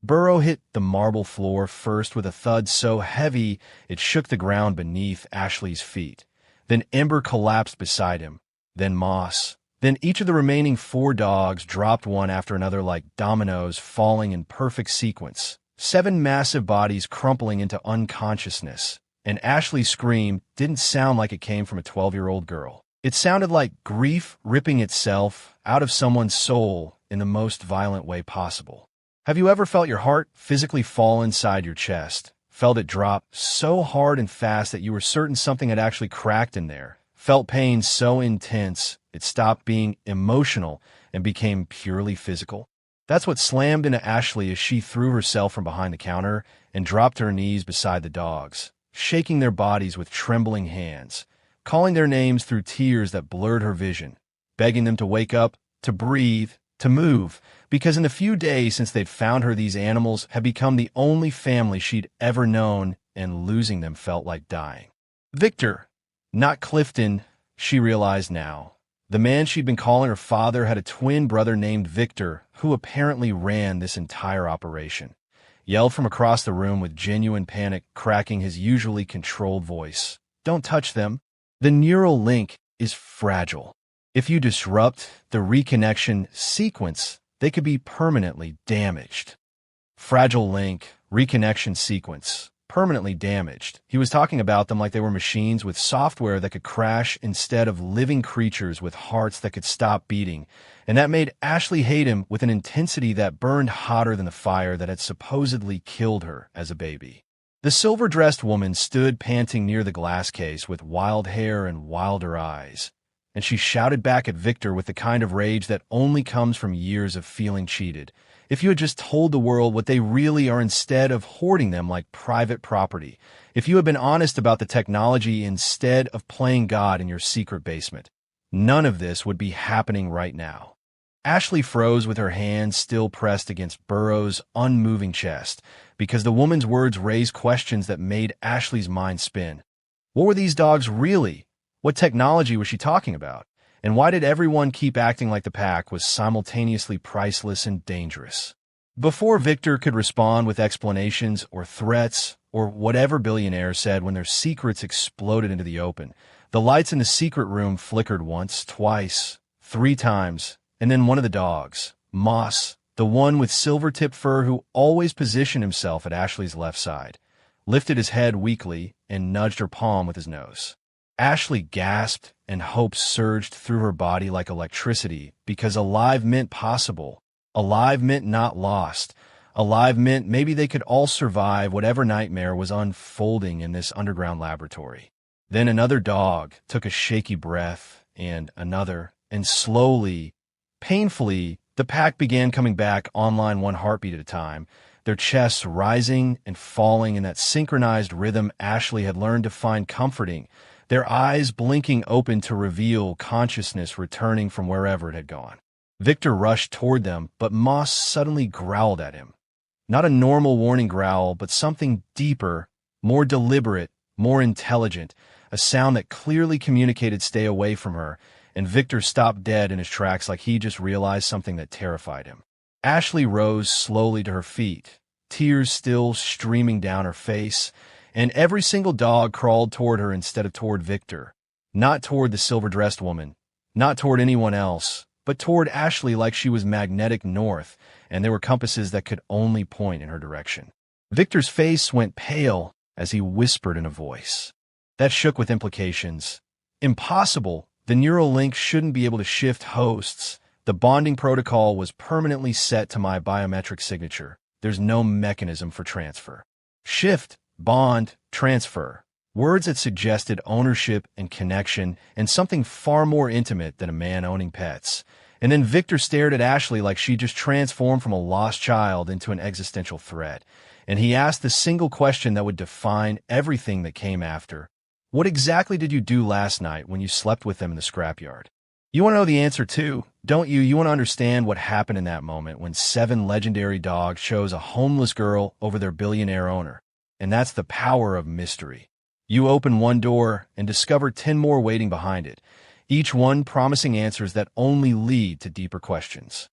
Burrow hit the marble floor first with a thud so heavy it shook the ground beneath Ashley's feet. Then Ember collapsed beside him. Then Moss. Then each of the remaining 4 dogs dropped one after another like dominoes, falling in perfect sequence. 7 massive bodies crumpling into unconsciousness. And Ashley's scream didn't sound like it came from a 12-year-old girl. It sounded like grief ripping itself out of someone's soul in the most violent way possible. Have you ever felt your heart physically fall inside your chest? Felt it drop so hard and fast that you were certain something had actually cracked in there? Felt pain so intense it stopped being emotional and became purely physical? That's what slammed into Ashley as she threw herself from behind the counter and dropped to her knees beside the dogs, shaking their bodies with trembling hands, calling their names through tears that blurred her vision, begging them to wake up, to breathe, to move, because in the few days since they'd found her, these animals had become the only family she'd ever known, and losing them felt like dying. Victor, not Clifton, she realized now. The man she'd been calling her father had a twin brother named Victor, who apparently ran this entire operation. Yelled from across the room with genuine panic, cracking his usually controlled voice. Don't touch them. The neural link is fragile. If you disrupt the reconnection sequence, they could be permanently damaged. Fragile link, reconnection sequence, permanently damaged. He was talking about them like they were machines with software that could crash instead of living creatures with hearts that could stop beating. And that made Ashley hate him with an intensity that burned hotter than the fire that had supposedly killed her as a baby. The silver-dressed woman stood panting near the glass case with wild hair and wilder eyes, and she shouted back at Victor with the kind of rage that only comes from years of feeling cheated. If you had just told the world what they really are instead of hoarding them like private property, if you had been honest about the technology instead of playing God in your secret basement, none of this would be happening right now. Ashley froze with her hands still pressed against Burrow's unmoving chest, because the woman's words raised questions that made Ashley's mind spin. What were these dogs really? What technology was she talking about? And why did everyone keep acting like the pack was simultaneously priceless and dangerous? Before Victor could respond with explanations or threats or whatever Billionaire said when their secrets exploded into the open, the lights in the secret room flickered once, twice, 3 times, and then one of the dogs, Moss, the one with silver-tipped fur who always positioned himself at Ashley's left side, lifted his head weakly and nudged her palm with his nose. Ashley gasped, and hope surged through her body like electricity, because alive meant possible. Alive meant not lost. Alive meant maybe they could all survive whatever nightmare was unfolding in this underground laboratory. Then another dog took a shaky breath, and another, and slowly, painfully, the pack began coming back online, one heartbeat at a time, their chests rising and falling in that synchronized rhythm Ashley had learned to find comforting, their eyes blinking open to reveal consciousness returning from wherever it had gone. Victor rushed toward them, but Moss suddenly growled at him. Not a normal warning growl, but something deeper, more deliberate, more intelligent, a sound that clearly communicated stay away from her, and Victor stopped dead in his tracks like he just realized something that terrified him. Ashley rose slowly to her feet, tears still streaming down her face, and every single dog crawled toward her instead of toward Victor. Not toward the silver-dressed woman, not toward anyone else, but toward Ashley like she was magnetic north, and there were compasses that could only point in her direction. Victor's face went pale as he whispered in a voice that shook with implications. Impossible! The neural link shouldn't be able to shift hosts. The bonding protocol was permanently set to my biometric signature. There's no mechanism for transfer. Shift, bond, transfer. Words that suggested ownership and connection and something far more intimate than a man owning pets. And then Victor stared at Ashley like she just transformed from a lost child into an existential threat. And he asked the single question that would define everything that came after. What exactly did you do last night when you slept with them in the scrapyard? You want to know the answer too, don't you? You want to understand what happened in that moment when 7 legendary dogs chose a homeless girl over their billionaire owner. And that's the power of mystery. You open one door and discover 10 more waiting behind it, each one promising answers that only lead to deeper questions.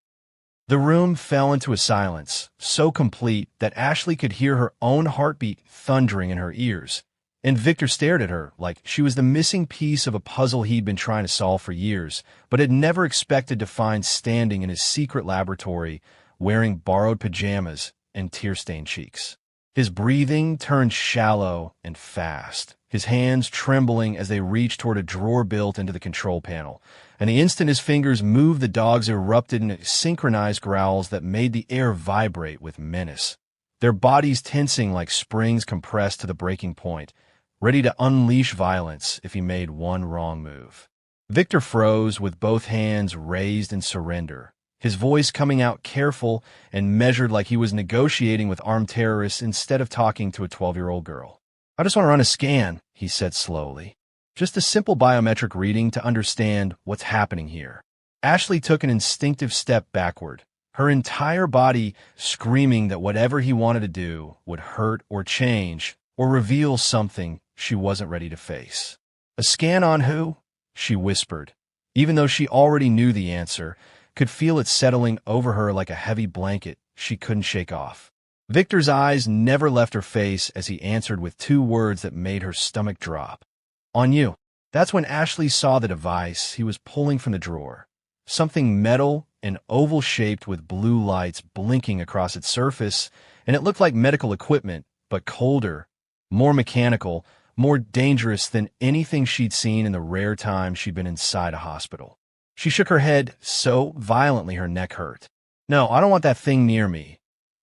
The room fell into a silence, so complete that Ashley could hear her own heartbeat thundering in her ears. And Victor stared at her like she was the missing piece of a puzzle he'd been trying to solve for years, but had never expected to find standing in his secret laboratory, wearing borrowed pajamas and tear-stained cheeks. His breathing turned shallow and fast, his hands trembling as they reached toward a drawer built into the control panel. And the instant his fingers moved, the dogs erupted in synchronized growls that made the air vibrate with menace, their bodies tensing like springs compressed to the breaking point, ready to unleash violence if he made one wrong move. Victor froze with both hands raised in surrender, his voice coming out careful and measured like he was negotiating with armed terrorists instead of talking to a 12-year-old girl. I just want to run a scan, he said slowly. Just a simple biometric reading to understand what's happening here. Ashley took an instinctive step backward, her entire body screaming that whatever he wanted to do would hurt or change or reveal something she wasn't ready to face. A scan on who? She whispered, even though she already knew the answer, could feel it settling over her like a heavy blanket she couldn't shake off. Victor's eyes never left her face as he answered with 2 words that made her stomach drop. On you. That's when Ashley saw the device he was pulling from the drawer. Something metal and oval-shaped with blue lights blinking across its surface, and it looked like medical equipment, but colder, more mechanical, more dangerous than anything she'd seen in the rare time she'd been inside a hospital. She shook her head so violently her neck hurt. No, I don't want that thing near me.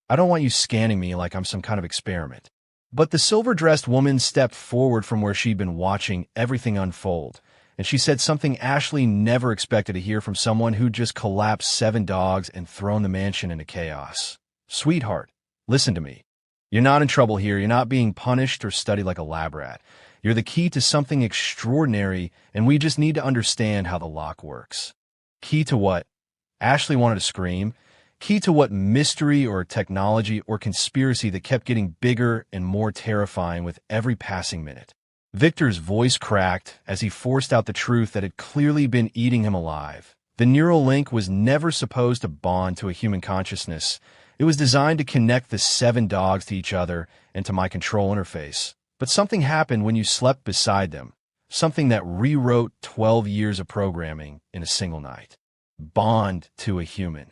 I don't want you scanning me like I'm some kind of experiment. But the silver-dressed woman stepped forward from where she'd been watching everything unfold, and she said something Ashley never expected to hear from someone who'd just collapsed 7 dogs and thrown the mansion into chaos. Sweetheart, listen to me. You're not in trouble here. You're not being punished or studied like a lab rat. You're the key to something extraordinary, and we just need to understand how the lock works. Key to what? Ashley wanted to scream. Key to what mystery or technology or conspiracy that kept getting bigger and more terrifying with every passing minute. Victor's voice cracked as he forced out the truth that had clearly been eating him alive. The neural link was never supposed to bond to a human consciousness. It was designed to connect the 7 dogs to each other and to my control interface. But something happened when you slept beside them, something that rewrote 12 years of programming in a single night. Bond to a human.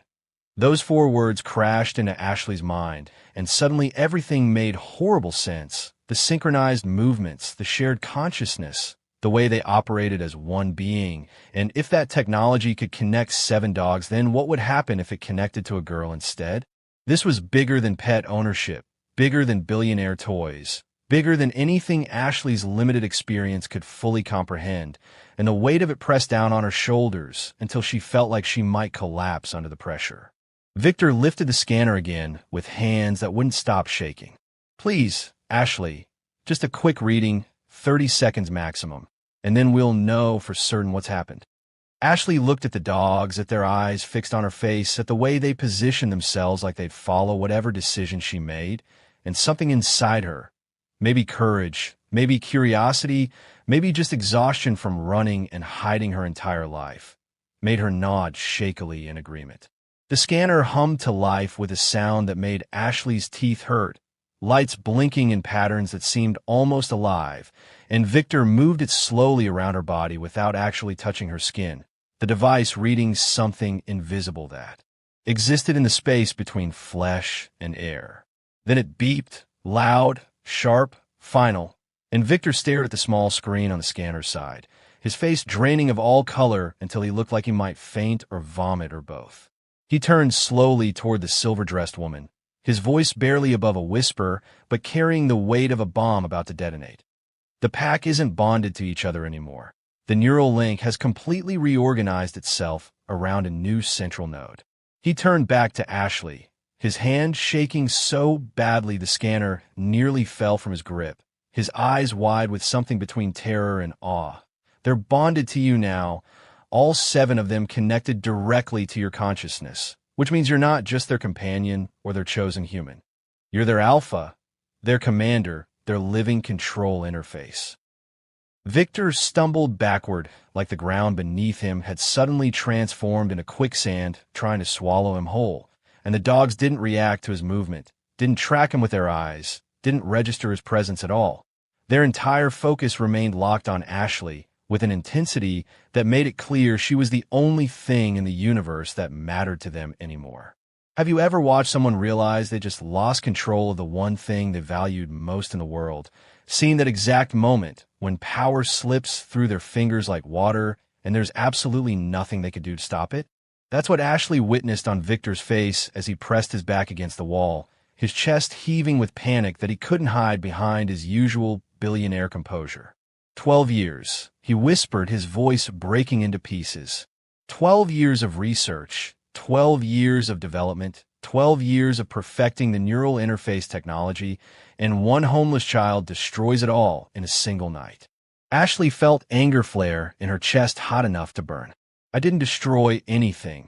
Those 4 words crashed into Ashley's mind, and suddenly everything made horrible sense. The synchronized movements, the shared consciousness, the way they operated as one being. And if that technology could connect 7 dogs, then what would happen if it connected to a girl instead? This was bigger than pet ownership, bigger than billionaire toys, bigger than anything Ashley's limited experience could fully comprehend, and the weight of it pressed down on her shoulders until she felt like she might collapse under the pressure. Victor lifted the scanner again with hands that wouldn't stop shaking. Please, Ashley, just a quick reading, 30 seconds maximum, and then we'll know for certain what's happened. Ashley looked at the dogs, at their eyes fixed on her face, at the way they positioned themselves like they'd follow whatever decision she made, and something inside her, maybe courage, maybe curiosity, maybe just exhaustion from running and hiding her entire life, made her nod shakily in agreement. The scanner hummed to life with a sound that made Ashley's teeth hurt, lights blinking in patterns that seemed almost alive, and Victor moved it slowly around her body without actually touching her skin, the device reading something invisible that existed in the space between flesh and air. Then it beeped, loud, sharp, final, and Victor stared at the small screen on the scanner's side, his face draining of all color until he looked like he might faint or vomit or both. He turned slowly toward the silver-dressed woman, his voice barely above a whisper, but carrying the weight of a bomb about to detonate. The pack isn't bonded to each other anymore. The neural link has completely reorganized itself around a new central node. He turned back to Ashley, his hand shaking so badly the scanner nearly fell from his grip, his eyes wide with something between terror and awe. They're bonded to you now, all 7 of them connected directly to your consciousness, which means you're not just their companion or their chosen human. You're their alpha, their commander, their living control interface. Victor stumbled backward like the ground beneath him had suddenly transformed into quicksand, trying to swallow him whole. And the dogs didn't react to his movement, didn't track him with their eyes, didn't register his presence at all. Their entire focus remained locked on Ashley, with an intensity that made it clear she was the only thing in the universe that mattered to them anymore. Have you ever watched someone realize they just lost control of the one thing they valued most in the world? Seeing that exact moment when power slips through their fingers like water and there's absolutely nothing they could do to stop it? That's what Ashley witnessed on Victor's face as he pressed his back against the wall, his chest heaving with panic that he couldn't hide behind his usual billionaire composure. 12 years, he whispered, his voice breaking into pieces. 12 years of research, 12 years of development, 12 years of perfecting the neural interface technology, and one homeless child destroys it all in a single night. Ashley felt anger flare in her chest hot enough to burn. I didn't destroy anything.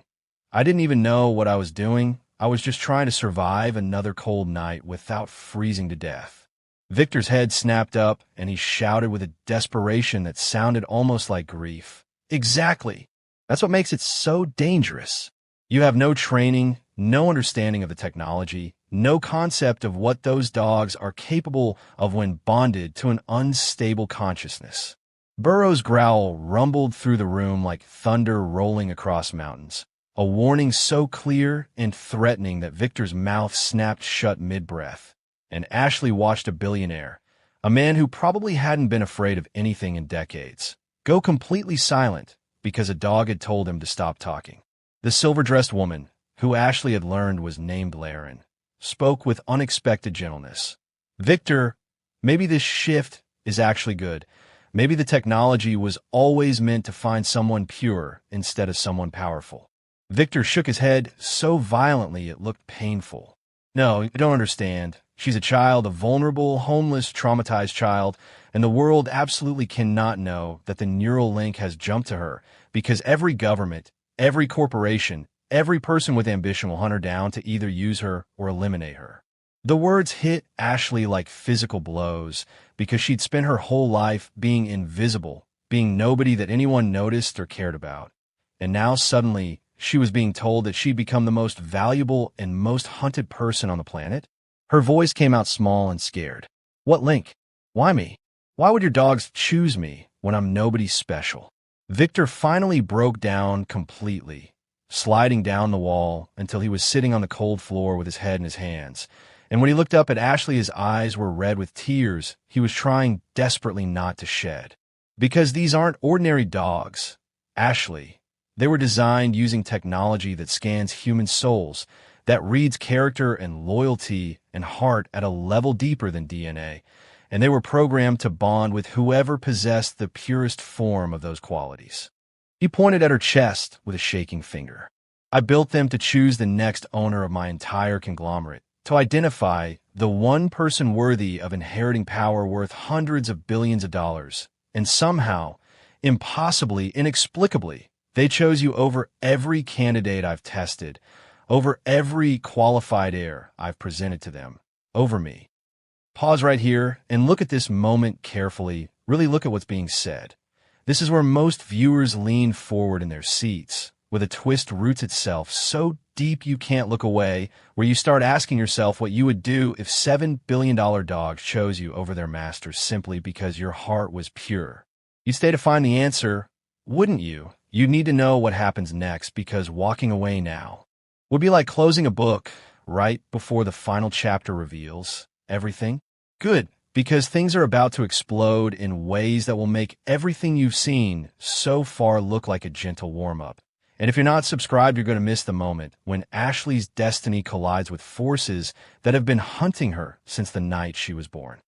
I didn't even know what I was doing. I was just trying to survive another cold night without freezing to death. Victor's head snapped up, and he shouted with a desperation that sounded almost like grief. Exactly. That's what makes it so dangerous. You have no training, no understanding of the technology, no concept of what those dogs are capable of when bonded to an unstable consciousness. Burrow's growl rumbled through the room like thunder rolling across mountains, a warning so clear and threatening that Victor's mouth snapped shut mid-breath. And Ashley watched a billionaire, a man who probably hadn't been afraid of anything in decades, go completely silent because a dog had told him to stop talking. The silver-dressed woman, who Ashley had learned was named Laren, spoke with unexpected gentleness. Victor, maybe this shift is actually good. Maybe the technology was always meant to find someone pure instead of someone powerful. Victor shook his head so violently it looked painful. No, you don't understand. She's a child, a vulnerable, homeless, traumatized child, and the world absolutely cannot know that the neural link has jumped to her because every government, every corporation, every person with ambition will hunt her down to either use her or eliminate her. The words hit Ashley like physical blows because she'd spent her whole life being invisible, being nobody that anyone noticed or cared about. And now suddenly, she was being told that she'd become the most valuable and most hunted person on the planet. Her voice came out small and scared. What link? Why me? Why would your dogs choose me when I'm nobody special? Victor finally broke down completely, sliding down the wall until he was sitting on the cold floor with his head in his hands. And when he looked up at Ashley, his eyes were red with tears he was trying desperately not to shed. Because these aren't ordinary dogs, Ashley. They were designed using technology that scans human souls, that reads character and loyalty and heart at a level deeper than DNA, and they were programmed to bond with whoever possessed the purest form of those qualities. He pointed at her chest with a shaking finger. I built them to choose the next owner of my entire conglomerate, to identify the one person worthy of inheriting power worth hundreds of billions of dollars. And somehow, impossibly, inexplicably, they chose you over every candidate I've tested, over every qualified heir I've presented to them, over me. Pause right here and look at this moment carefully. Really look at what's being said. This is where most viewers lean forward in their seats, where the twist roots itself so deep you can't look away, where you start asking yourself what you would do if $7 billion dogs chose you over their masters simply because your heart was pure. You'd stay to find the answer, wouldn't you? You'd need to know what happens next because walking away now would be like closing a book right before the final chapter reveals everything. Good, because things are about to explode in ways that will make everything you've seen so far look like a gentle warm-up. And if you're not subscribed, you're going to miss the moment when Ashley's destiny collides with forces that have been hunting her since the night she was born.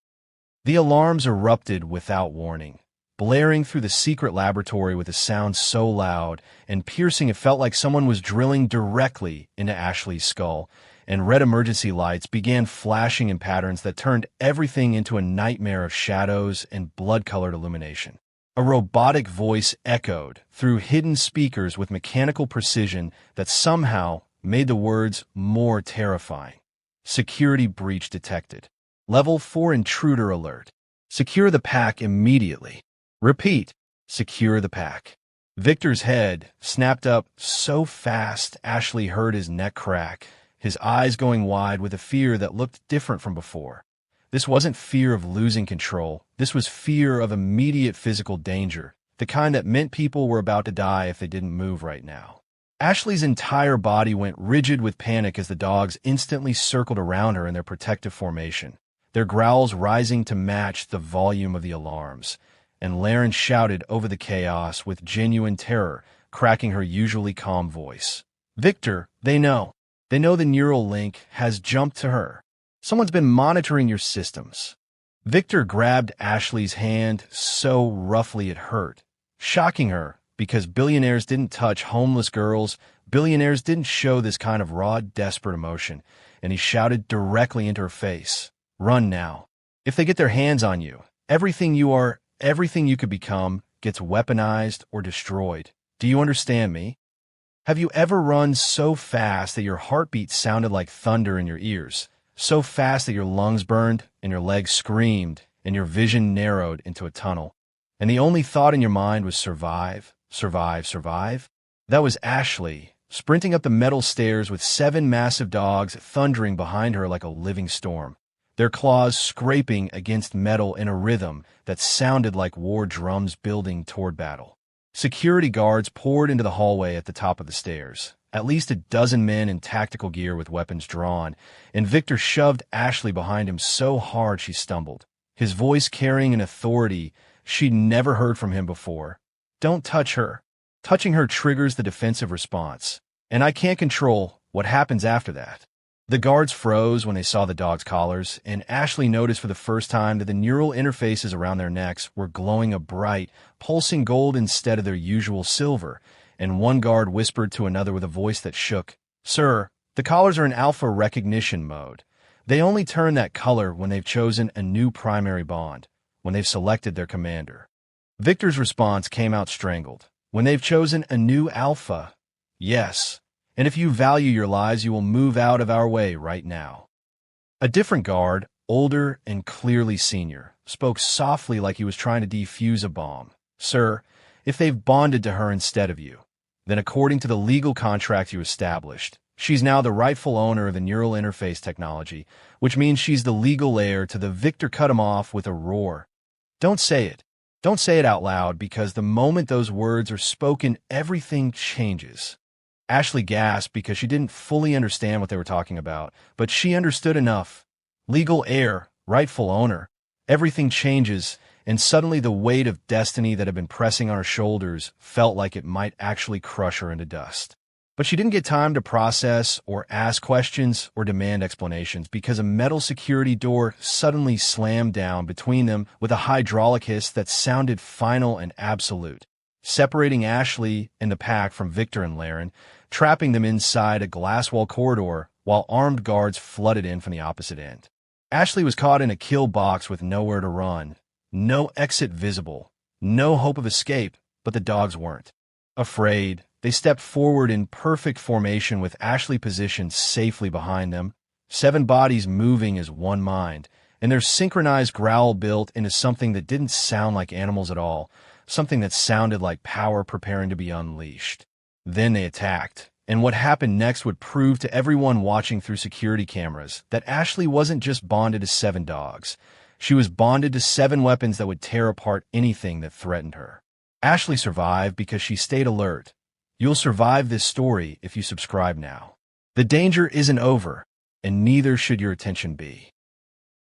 The alarms erupted without warning. blaring through the secret laboratory with a sound so loud and piercing it felt like someone was drilling directly into Ashley's skull, and red emergency lights began flashing in patterns that turned everything into a nightmare of shadows and blood-colored illumination. A robotic voice echoed through hidden speakers with mechanical precision that somehow made the words more terrifying. Security breach detected. Level 4 intruder alert. Secure the pack immediately. Repeat, secure the pack. Victor's head snapped up so fast Ashley heard his neck crack, his eyes going wide with a fear that looked different from before. This wasn't fear of losing control. This was fear of immediate physical danger, the kind that meant people were about to die if they didn't move right now. Ashley's entire body went rigid with panic as the dogs instantly circled around her in their protective formation, their growls rising to match the volume of the alarms. And Laren shouted over the chaos with genuine terror, cracking her usually calm voice. Victor, they know. They know the neural link has jumped to her. Someone's been monitoring your systems. Victor grabbed Ashley's hand so roughly it hurt, shocking her because billionaires didn't touch homeless girls, billionaires didn't show this kind of raw, desperate emotion, and he shouted directly into her face. Run now. If they get their hands on you, everything you are, everything you could become, gets weaponized or destroyed. Do you understand me? Have you ever run so fast that your heartbeat sounded like thunder in your ears? So fast that your lungs burned and your legs screamed and your vision narrowed into a tunnel. And the only thought in your mind was survive, survive, survive? That was Ashley, sprinting up the metal stairs with 7 massive dogs thundering behind her like a living storm, their claws scraping against metal in a rhythm that sounded like war drums building toward battle. Security guards poured into the hallway at the top of the stairs, at least a dozen men in tactical gear with weapons drawn, and Victor shoved Ashley behind him so hard she stumbled, his voice carrying an authority she'd never heard from him before. Don't touch her. Touching her triggers the defensive response, and I can't control what happens after that. The guards froze when they saw the dogs' collars, and Ashley noticed for the first time that the neural interfaces around their necks were glowing a bright, pulsing gold instead of their usual silver, and one guard whispered to another with a voice that shook, Sir, the collars are in alpha recognition mode. They only turn that color when they've chosen a new primary bond, when they've selected their commander. Victor's response came out strangled. When they've chosen a new alpha. Yes. And if you value your lives, you will move out of our way right now. A different guard, older and clearly senior, spoke softly like he was trying to defuse a bomb. Sir, if they've bonded to her instead of you, then according to the legal contract you established, she's now the rightful owner of the neural interface technology, which means she's the legal heir to the Victor cut him off with a roar. Don't say it. Don't say it out loud, because the moment those words are spoken, everything changes. Ashley gasped because she didn't fully understand what they were talking about, but she understood enough. Legal heir, rightful owner. Everything changes, and suddenly the weight of destiny that had been pressing on her shoulders felt like it might actually crush her into dust. But she didn't get time to process or ask questions or demand explanations because a metal security door suddenly slammed down between them with a hydraulic hiss that sounded final and absolute, separating Ashley and the pack from Victor and Laren, trapping them inside a glass wall corridor while armed guards flooded in from the opposite end. Ashley was caught in a kill box with nowhere to run, no exit visible, no hope of escape, but the dogs weren't. Afraid, they stepped forward in perfect formation with Ashley positioned safely behind them, 7 bodies moving as one mind, and their synchronized growl built into something that didn't sound like animals at all, something that sounded like power preparing to be unleashed. Then they attacked, and what happened next would prove to everyone watching through security cameras that Ashley wasn't just bonded to 7 dogs. She was bonded to 7 weapons that would tear apart anything that threatened her. Ashley survived because she stayed alert. You'll survive this story if you subscribe now. The danger isn't over, and neither should your attention be.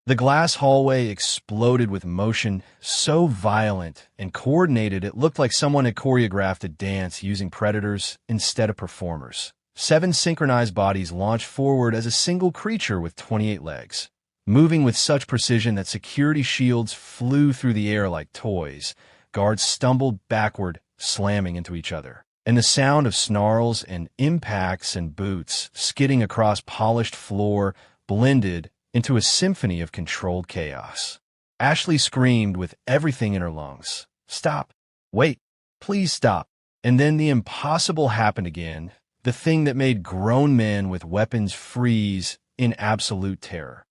The glass hallway exploded with motion so violent and coordinated it looked like someone had choreographed a dance using predators instead of performers. 7 synchronized bodies launched forward as a single creature with 28 legs, moving with such precision that security shields flew through the air like toys, guards stumbled backward, slamming into each other. And the sound of snarls and impacts and boots skidding across polished floor blended into a symphony of controlled chaos. Ashley screamed with everything in her lungs. "Stop! Wait! Please stop!" And then the impossible happened again, the thing that made grown men with weapons freeze in absolute terror.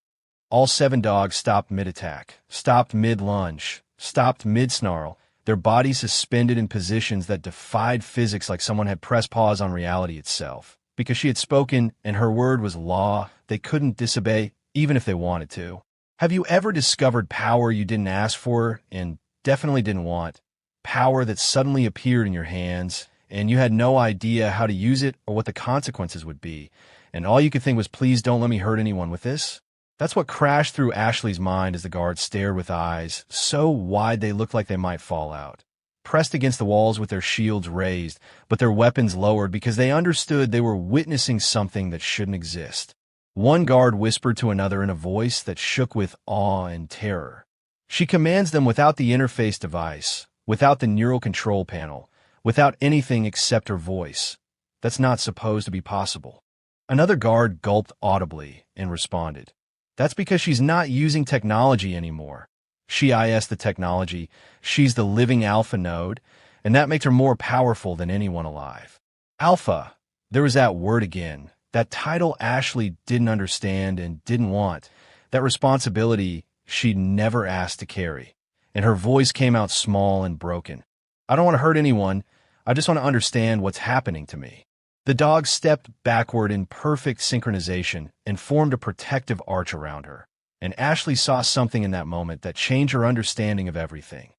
All 7 dogs stopped mid-attack, stopped mid-lunge, stopped mid-snarl, their bodies suspended in positions that defied physics like someone had pressed pause on reality itself. Because she had spoken and her word was law, they couldn't disobey, even if they wanted to. Have you ever discovered power you didn't ask for and definitely didn't want? Power that suddenly appeared in your hands, and you had no idea how to use it or what the consequences would be, and all you could think was, please don't let me hurt anyone with this? That's what crashed through Ashley's mind as the guards stared with eyes so wide they looked like they might fall out. Pressed against the walls with their shields raised, but their weapons lowered because they understood they were witnessing something that shouldn't exist. One guard whispered to another in a voice that shook with awe and terror. She commands them without the interface device, without the neural control panel, without anything except her voice. That's not supposed to be possible. Another guard gulped audibly and responded. That's because she's not using technology anymore. She is the technology. She's the living alpha node, and that makes her more powerful than anyone alive. Alpha. There was that word again. That title Ashley didn't understand and didn't want. That responsibility she'd never asked to carry. And her voice came out small and broken. I don't want to hurt anyone. I just want to understand what's happening to me. The dogs stepped backward in perfect synchronization and formed a protective arch around her. And Ashley saw something in that moment that changed her understanding of everything.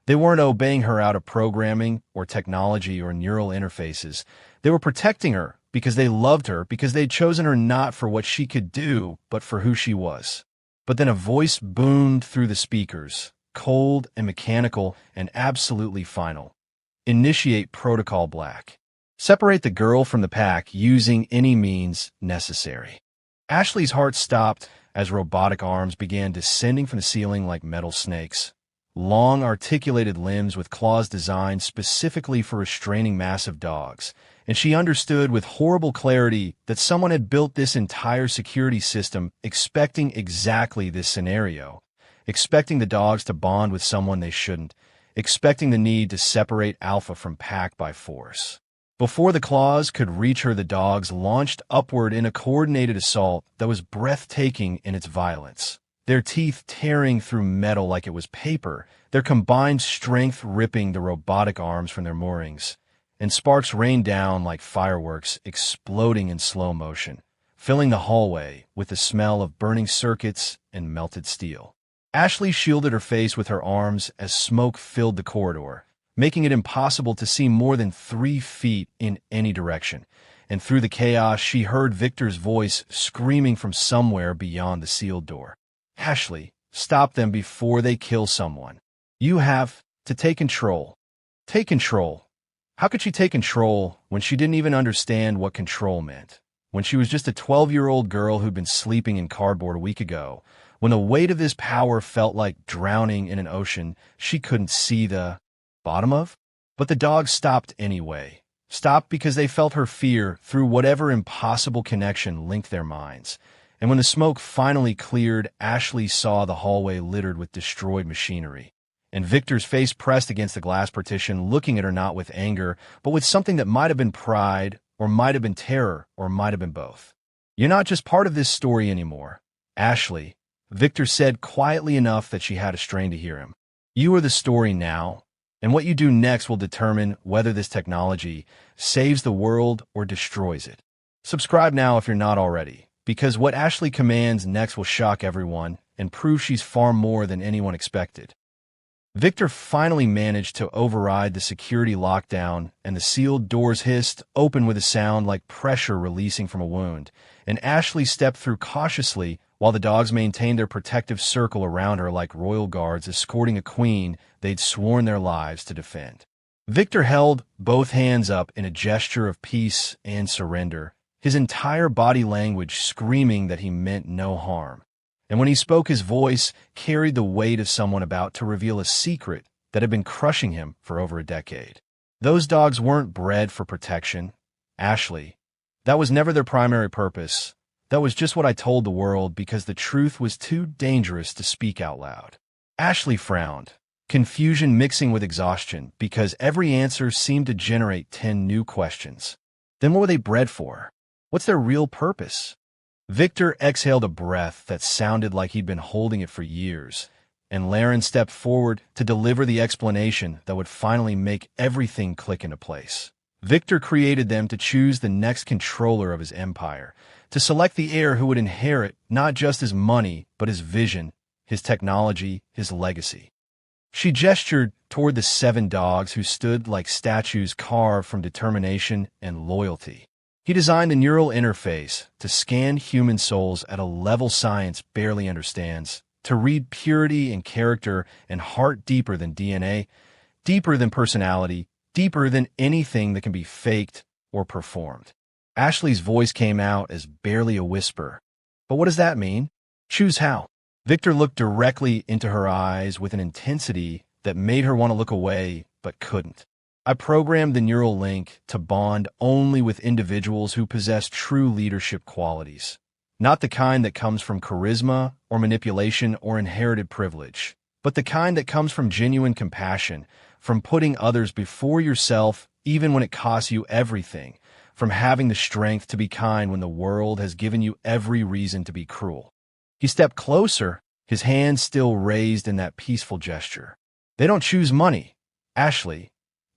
They weren't obeying her out of programming or technology or neural interfaces. They were protecting her because they loved her, because they'd chosen her not for what she could do, but for who she was. But then a voice boomed through the speakers, cold and mechanical and absolutely final. Initiate Protocol Black. Separate the girl from the pack using any means necessary. Ashley's heart stopped as robotic arms began descending from the ceiling like metal snakes. Long, articulated limbs with claws designed specifically for restraining massive dogs. And she understood with horrible clarity that someone had built this entire security system expecting exactly this scenario. Expecting the dogs to bond with someone they shouldn't. Expecting the need to separate alpha from pack by force. Before the claws could reach her, the dogs launched upward in a coordinated assault that was breathtaking in its violence. Their teeth tearing through metal like it was paper, their combined strength ripping the robotic arms from their moorings. And sparks rained down like fireworks, exploding in slow motion, filling the hallway with the smell of burning circuits and melted steel. Ashley shielded her face with her arms as smoke filled the corridor, making it impossible to see more than 3 feet in any direction. And through the chaos, she heard Victor's voice screaming from somewhere beyond the sealed door. Ashley, stop them before they kill someone. You have to take control. Take control. How could she take control when she didn't even understand what control meant? When she was just a 12-year-old girl who'd been sleeping in cardboard a week ago, when the weight of this power felt like drowning in an ocean she couldn't see the bottom of? But the dogs stopped anyway. Stopped because they felt her fear through whatever impossible connection linked their minds. And when the smoke finally cleared, Ashley saw the hallway littered with destroyed machinery. And Victor's face pressed against the glass partition, looking at her not with anger, but with something that might have been pride, or might have been terror, or might have been both. You're not just part of this story anymore, Ashley, Victor said quietly enough that she had a strain to hear him. You are the story now, and what you do next will determine whether this technology saves the world or destroys it. Subscribe now if you're not already, because what Ashley commands next will shock everyone and prove she's far more than anyone expected. Victor finally managed to override the security lockdown, and the sealed doors hissed open with a sound like pressure releasing from a wound, and Ashley stepped through cautiously while the dogs maintained their protective circle around her like royal guards escorting a queen they'd sworn their lives to defend. Victor held both hands up in a gesture of peace and surrender, his entire body language screaming that he meant no harm. And when he spoke, his voice carried the weight of someone about to reveal a secret that had been crushing him for over a decade. Those dogs weren't bred for protection, Ashley. That was never their primary purpose. That was just what I told the world because the truth was too dangerous to speak out loud. Ashley frowned, confusion mixing with exhaustion because every answer seemed to generate 10 new questions. Then what were they bred for? What's their real purpose? Victor exhaled a breath that sounded like he'd been holding it for years, and Laren stepped forward to deliver the explanation that would finally make everything click into place. Victor created them to choose the next controller of his empire, to select the heir who would inherit not just his money, but his vision, his technology, his legacy. She gestured toward the 7 dogs who stood like statues carved from determination and loyalty. He designed a neural interface to scan human souls at a level science barely understands, to read purity and character and heart deeper than DNA, deeper than personality, deeper than anything that can be faked or performed. Ashley's voice came out as barely a whisper. But what does that mean? Choose how. Victor looked directly into her eyes with an intensity that made her want to look away, but couldn't. I programmed the neural link to bond only with individuals who possess true leadership qualities, not the kind that comes from charisma or manipulation or inherited privilege, but the kind that comes from genuine compassion, from putting others before yourself even when it costs you everything, from having the strength to be kind when the world has given you every reason to be cruel. He stepped closer, his hand still raised in that peaceful gesture. They don't choose money, Ashley.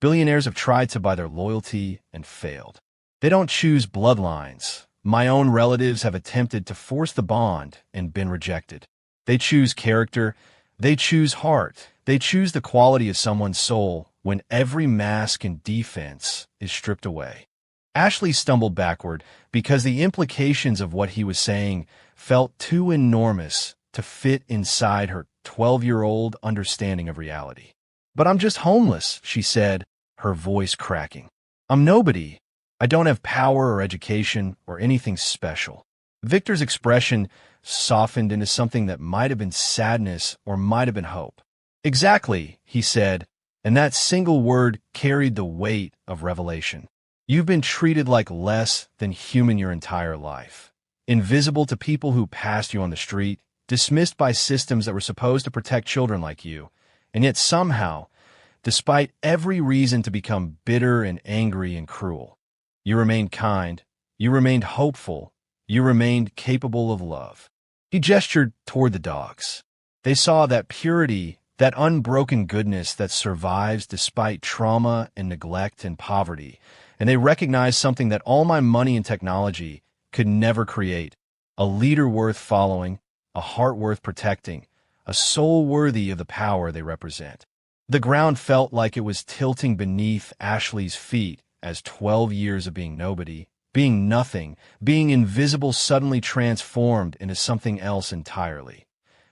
Billionaires have tried to buy their loyalty and failed. They don't choose bloodlines. My own relatives have attempted to force the bond and been rejected. They choose character. They choose heart. They choose the quality of someone's soul when every mask and defense is stripped away. Ashley stumbled backward because the implications of what he was saying felt too enormous to fit inside her 12-year-old understanding of reality. But I'm just homeless, she said, her voice cracking. I'm nobody. I don't have power or education or anything special. Victor's expression softened into something that might have been sadness or might have been hope. Exactly, he said, and that single word carried the weight of revelation. You've been treated like less than human your entire life. Invisible to people who passed you on the street, dismissed by systems that were supposed to protect children like you, and yet somehow, despite every reason to become bitter and angry and cruel, you remained kind, you remained hopeful, you remained capable of love. He gestured toward the dogs. They saw that purity, that unbroken goodness that survives despite trauma and neglect and poverty, and they recognized something that all my money and technology could never create, a leader worth following, a heart worth protecting, a soul worthy of the power they represent. The ground felt like it was tilting beneath Ashley's feet as 12 years of being nobody, being nothing, being invisible suddenly transformed into something else entirely.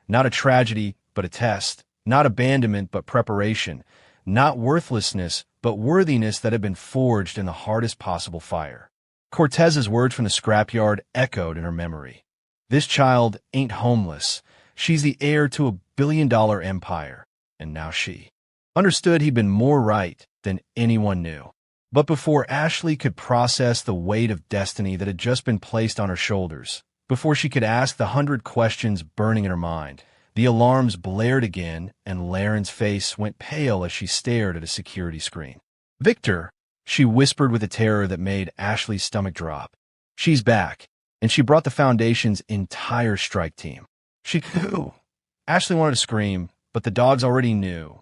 Not a tragedy, but a test. Not abandonment, but preparation. Not worthlessness, but worthiness that had been forged in the hardest possible fire. Cortez's words from the scrapyard echoed in her memory. This child ain't homeless. She's the heir to a billion-dollar empire. And now she understood he'd been more right than anyone knew. But before Ashley could process the weight of destiny that had just been placed on her shoulders, before she could ask the 100 questions burning in her mind, the alarms blared again, and Laren's face went pale as she stared at a security screen. Victor, she whispered with a terror that made Ashley's stomach drop. She's back, and she brought the Foundation's entire strike team. She knew. Ashley wanted to scream, but the dogs already knew.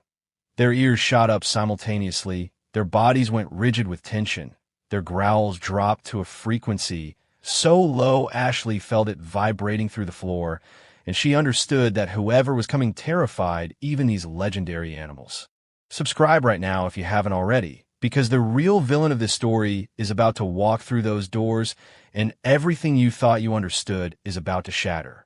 Their ears shot up simultaneously, their bodies went rigid with tension, their growls dropped to a frequency so low Ashley felt it vibrating through the floor, and she understood that whoever was coming terrified even these legendary animals. Subscribe right now if you haven't already, because the real villain of this story is about to walk through those doors, and everything you thought you understood is about to shatter.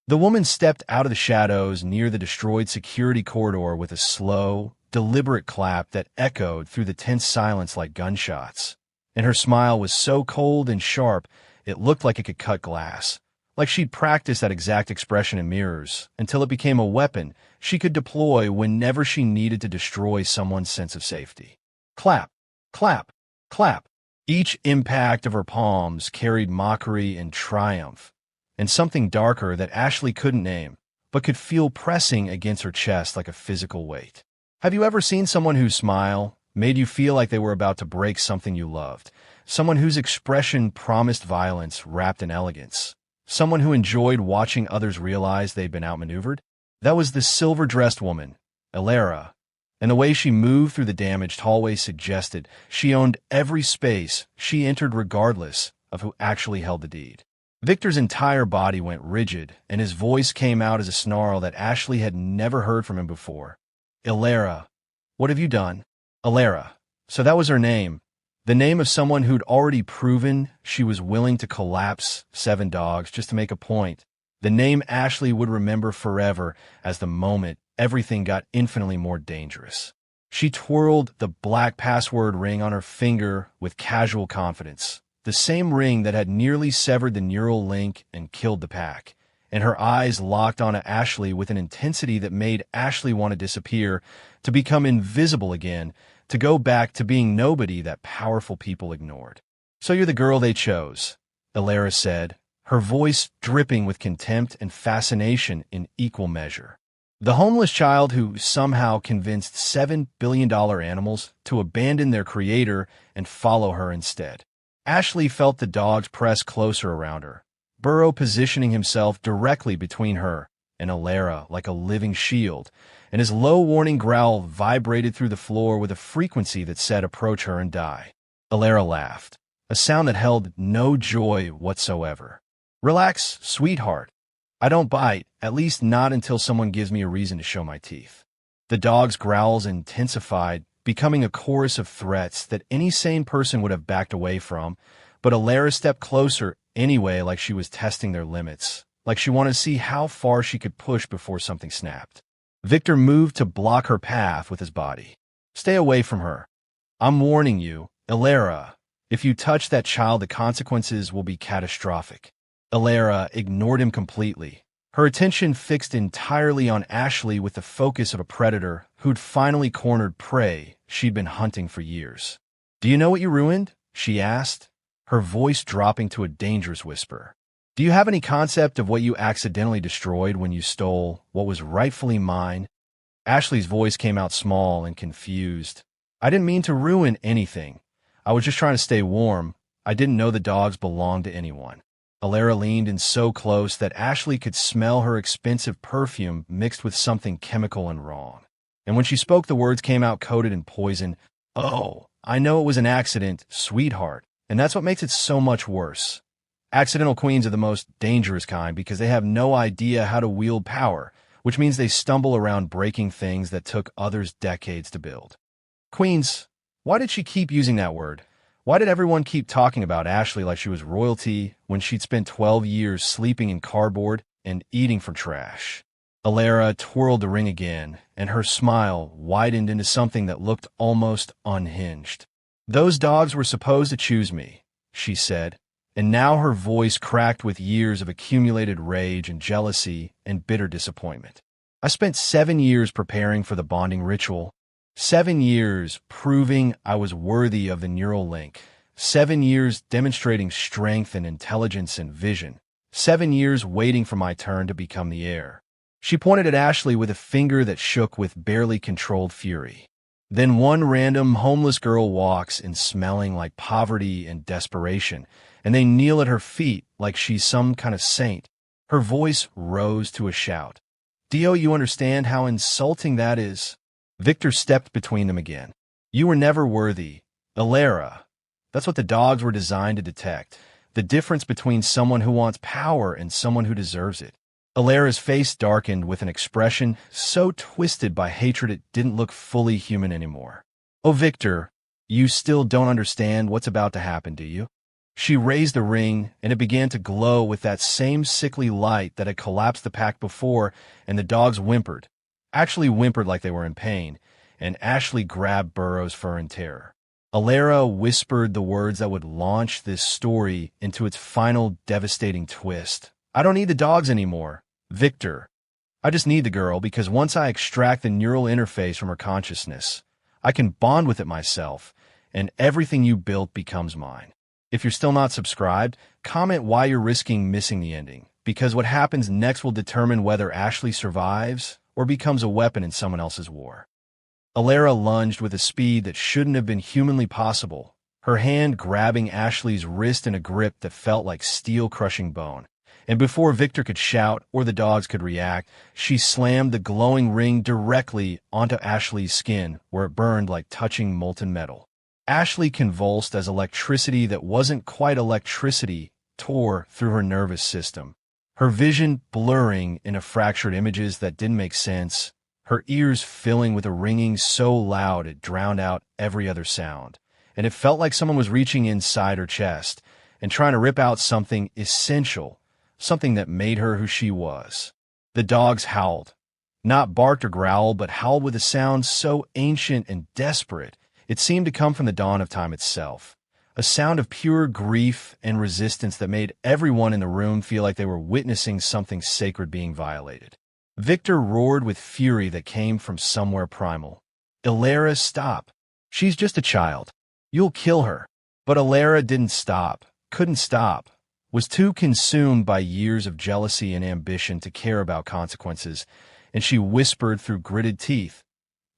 The woman stepped out of the shadows near the destroyed security corridor with a slow, deliberate clap that echoed through the tense silence like gunshots. And her smile was so cold and sharp it looked like it could cut glass. like she'd practiced that exact expression in mirrors until it became a weapon she could deploy whenever she needed to destroy someone's sense of safety. Clap, clap, clap. Each impact of her palms carried mockery and triumph, and something darker that Ashley couldn't name, but could feel pressing against her chest like a physical weight. Have you ever seen someone whose smile made you feel like they were about to break something you loved? Someone whose expression promised violence wrapped in elegance? Someone who enjoyed watching others realize they'd been outmaneuvered? That was the silver-dressed woman, Elara, and the way she moved through the damaged hallway suggested she owned every space she entered regardless of who actually held the deed. Victor's entire body went rigid, and his voice came out as a snarl that Ashley had never heard from him before. Elara, what have you done? Elara. So that was her name. The name of someone who'd already proven she was willing to collapse 7 dogs just to make a point. The name Ashley would remember forever as the moment everything got infinitely more dangerous. She twirled the black password ring on her finger with casual confidence, the same ring that had nearly severed the neural link and killed the pack, and her eyes locked onto Ashley with an intensity that made Ashley want to disappear, to become invisible again, to go back to being nobody that powerful people ignored. So you're the girl they chose, Elara said, her voice dripping with contempt and fascination in equal measure. The homeless child who somehow convinced $7 billion animals to abandon their creator and follow her instead. Ashley felt the dogs press closer around her, Burrow positioning himself directly between her and Elara like a living shield, and his low warning growl vibrated through the floor with a frequency that said approach her and die. Elara laughed, a sound that held no joy whatsoever. Relax, sweetheart. I don't bite, at least not until someone gives me a reason to show my teeth. The dog's growls intensified, becoming a chorus of threats that any sane person would have backed away from, but Elara stepped closer anyway, like she was testing their limits, like she wanted to see how far she could push before something snapped. Victor moved to block her path with his body. Stay away from her. I'm warning you, Elara. If you touch that child, the consequences will be catastrophic. Elara ignored him completely, her attention fixed entirely on Ashley with the focus of a predator who'd finally cornered prey she'd been hunting for years. Do you know what you ruined? She asked, her voice dropping to a dangerous whisper. Do you have any concept of what you accidentally destroyed when you stole what was rightfully mine? Ashley's voice came out small and confused. I didn't mean to ruin anything. I was just trying to stay warm. I didn't know the dogs belonged to anyone. Elara leaned in so close that Ashley could smell her expensive perfume mixed with something chemical and wrong. And when she spoke, the words came out coated in poison. Oh, I know it was an accident, sweetheart, and that's what makes it so much worse. Accidental queens are the most dangerous kind because they have no idea how to wield power, which means they stumble around breaking things that took others decades to build. Queens, why did she keep using that word? Why did everyone keep talking about Ashley like she was royalty when she'd spent 12 years sleeping in cardboard and eating from trash? Elara twirled the ring again, and her smile widened into something that looked almost unhinged. Those dogs were supposed to choose me, she said, and now her voice cracked with years of accumulated rage and jealousy and bitter disappointment. I spent 7 years preparing for the bonding ritual. 7 years proving I was worthy of the neural link. 7 years demonstrating strength and intelligence and vision. 7 years waiting for my turn to become the heir. She pointed at Ashley with a finger that shook with barely controlled fury. Then one random homeless girl walks in smelling like poverty and desperation, and they kneel at her feet like she's some kind of saint. Her voice rose to a shout. Dio, you understand how insulting that is? Victor stepped between them again. You were never worthy. Elara. That's what the dogs were designed to detect. The difference between someone who wants power and someone who deserves it. Elara's face darkened with an expression so twisted by hatred it didn't look fully human anymore. Oh, Victor, you still don't understand what's about to happen, do you? She raised the ring, and it began to glow with that same sickly light that had collapsed the pack before, and the dogs whimpered. Actually whimpered like they were in pain, and Ashley grabbed Burrow's fur in terror. Elara whispered the words that would launch this story into its final devastating twist. I don't need the dogs anymore, Victor. I just need the girl because once I extract the neural interface from her consciousness, I can bond with it myself, and everything you built becomes mine. If you're still not subscribed, comment why you're risking missing the ending, because what happens next will determine whether Ashley survives or becomes a weapon in someone else's war. Alara lunged with a speed that shouldn't have been humanly possible, her hand grabbing Ashley's wrist in a grip that felt like steel-crushing bone. And before Victor could shout or the dogs could react, she slammed the glowing ring directly onto Ashley's skin, where it burned like touching molten metal. Ashley convulsed as electricity that wasn't quite electricity tore through her nervous system, her vision blurring into fractured images that didn't make sense, her ears filling with a ringing so loud it drowned out every other sound. And it felt like someone was reaching inside her chest and trying to rip out something essential, something that made her who she was. The dogs howled. Not barked or growled, but howled with a sound so ancient and desperate, it seemed to come from the dawn of time itself. A sound of pure grief and resistance that made everyone in the room feel like they were witnessing something sacred being violated. Victor roared with fury that came from somewhere primal. Alara, stop. She's just a child. You'll kill her. But Alara didn't stop, couldn't stop, was too consumed by years of jealousy and ambition to care about consequences, and she whispered through gritted teeth,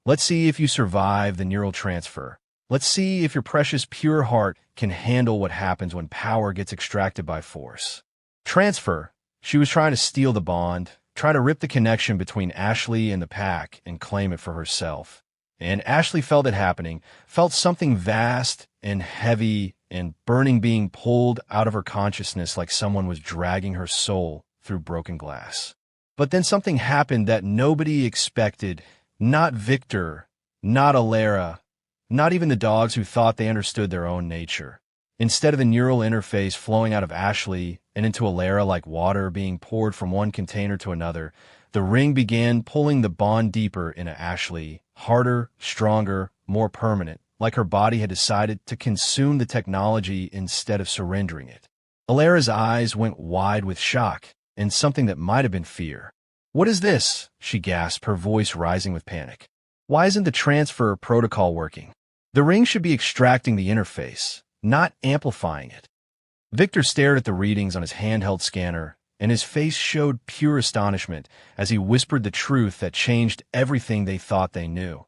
"Let's see if you survive the neural transfer. Let's see if your precious pure heart can handle what happens when power gets extracted by force." Transfer. She was trying to steal the bond, try to rip the connection between Ashley and the pack and claim it for herself. And Ashley felt it happening, felt something vast and heavy and burning being pulled out of her consciousness like someone was dragging her soul through broken glass. But then something happened that nobody expected, not Victor, not Alara, not even the dogs who thought they understood their own nature. Instead of the neural interface flowing out of Ashley and into Alara like water being poured from one container to another, the ring began pulling the bond deeper into Ashley, harder, stronger, more permanent, like her body had decided to consume the technology instead of surrendering it. Alara's eyes went wide with shock and something that might have been fear. "What is this?" she gasped, her voice rising with panic. "Why isn't the transfer protocol working? The ring should be extracting the interface, not amplifying it." Victor stared at the readings on his handheld scanner, and his face showed pure astonishment as he whispered the truth that changed everything they thought they knew.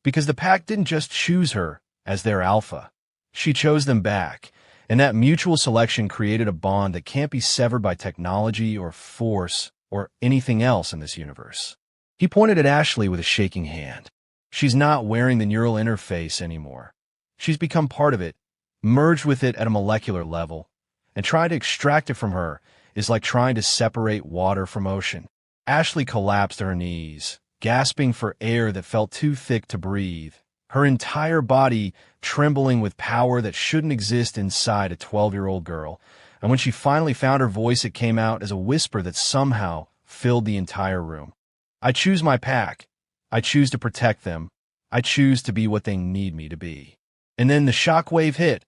Because the pack didn't just choose her as their alpha. She chose them back, and that mutual selection created a bond that can't be severed by technology or force or anything else in this universe. He pointed at Ashley with a shaking hand. She's not wearing the neural interface anymore. She's become part of it, merged with it at a molecular level, and trying to extract it from her is like trying to separate water from ocean. Ashley collapsed to her knees, gasping for air that felt too thick to breathe, her entire body trembling with power that shouldn't exist inside a 12-year-old girl. And when she finally found her voice, it came out as a whisper that somehow filled the entire room. "I choose my pack. I choose to protect them. I choose to be what they need me to be." And then the shockwave hit.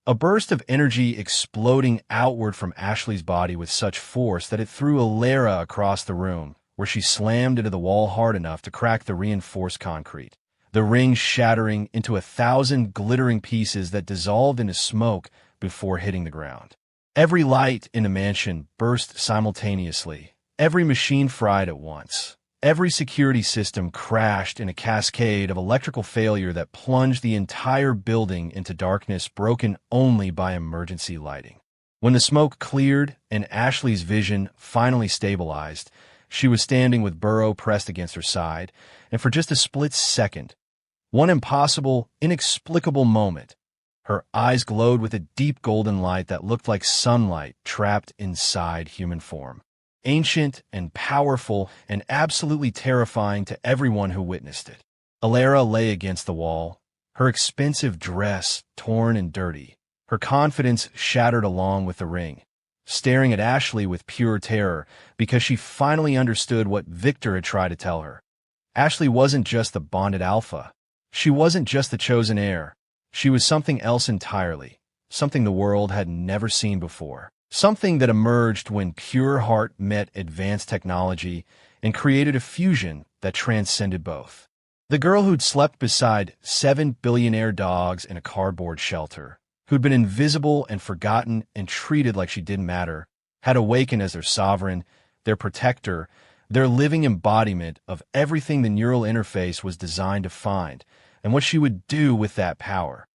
A burst of energy exploding outward from Ashley's body with such force that it threw Alara across the room, where she slammed into the wall hard enough to crack the reinforced concrete, the ring shattering into 1,000 glittering pieces that dissolved into smoke before hitting the ground. Every light in the mansion burst simultaneously, every machine fried at once. Every security system crashed in a cascade of electrical failure that plunged the entire building into darkness broken only by emergency lighting. When the smoke cleared and Ashley's vision finally stabilized, she was standing with Burrow pressed against her side, and for just a split second, one impossible, inexplicable moment, her eyes glowed with a deep golden light that looked like sunlight trapped inside human form. Ancient and powerful and absolutely terrifying to everyone who witnessed it. Alara lay against the wall, her expensive dress torn and dirty, her confidence shattered along with the ring, staring at Ashley with pure terror because she finally understood what Victor had tried to tell her. Ashley wasn't just the bonded alpha. She wasn't just the chosen heir. She was something else entirely, something the world had never seen before. something that emerged when pure heart met advanced technology and created a fusion that transcended both. The girl who'd slept beside 7 billionaire dogs in a cardboard shelter, who'd been invisible and forgotten and treated like she didn't matter, had awakened as their sovereign, their protector, their living embodiment of everything the neural interface was designed to find, and what she would do with that power,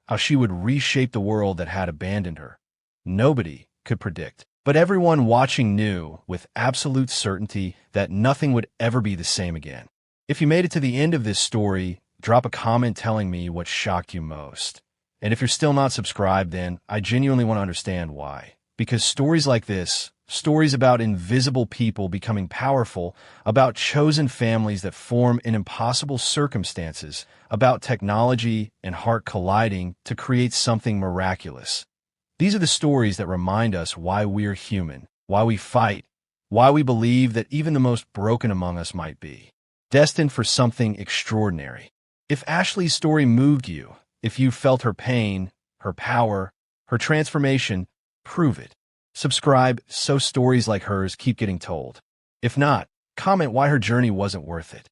how she would reshape the world that had abandoned her. Nobody could predict, but everyone watching knew with absolute certainty that nothing would ever be the same again. If you made it to the end of this story, drop a comment telling me what shocked you most. And if you're still not subscribed, then I genuinely want to understand why. Because stories like this, stories about invisible people becoming powerful, about chosen families that form in impossible circumstances, about technology and heart colliding to create something miraculous. These are the stories that remind us why we're human, why we fight, why we believe that even the most broken among us might be destined for something extraordinary. If Ashley's story moved you, if you felt her pain, her power, her transformation, prove it. Subscribe so stories like hers keep getting told. If not, comment why her journey wasn't worth it.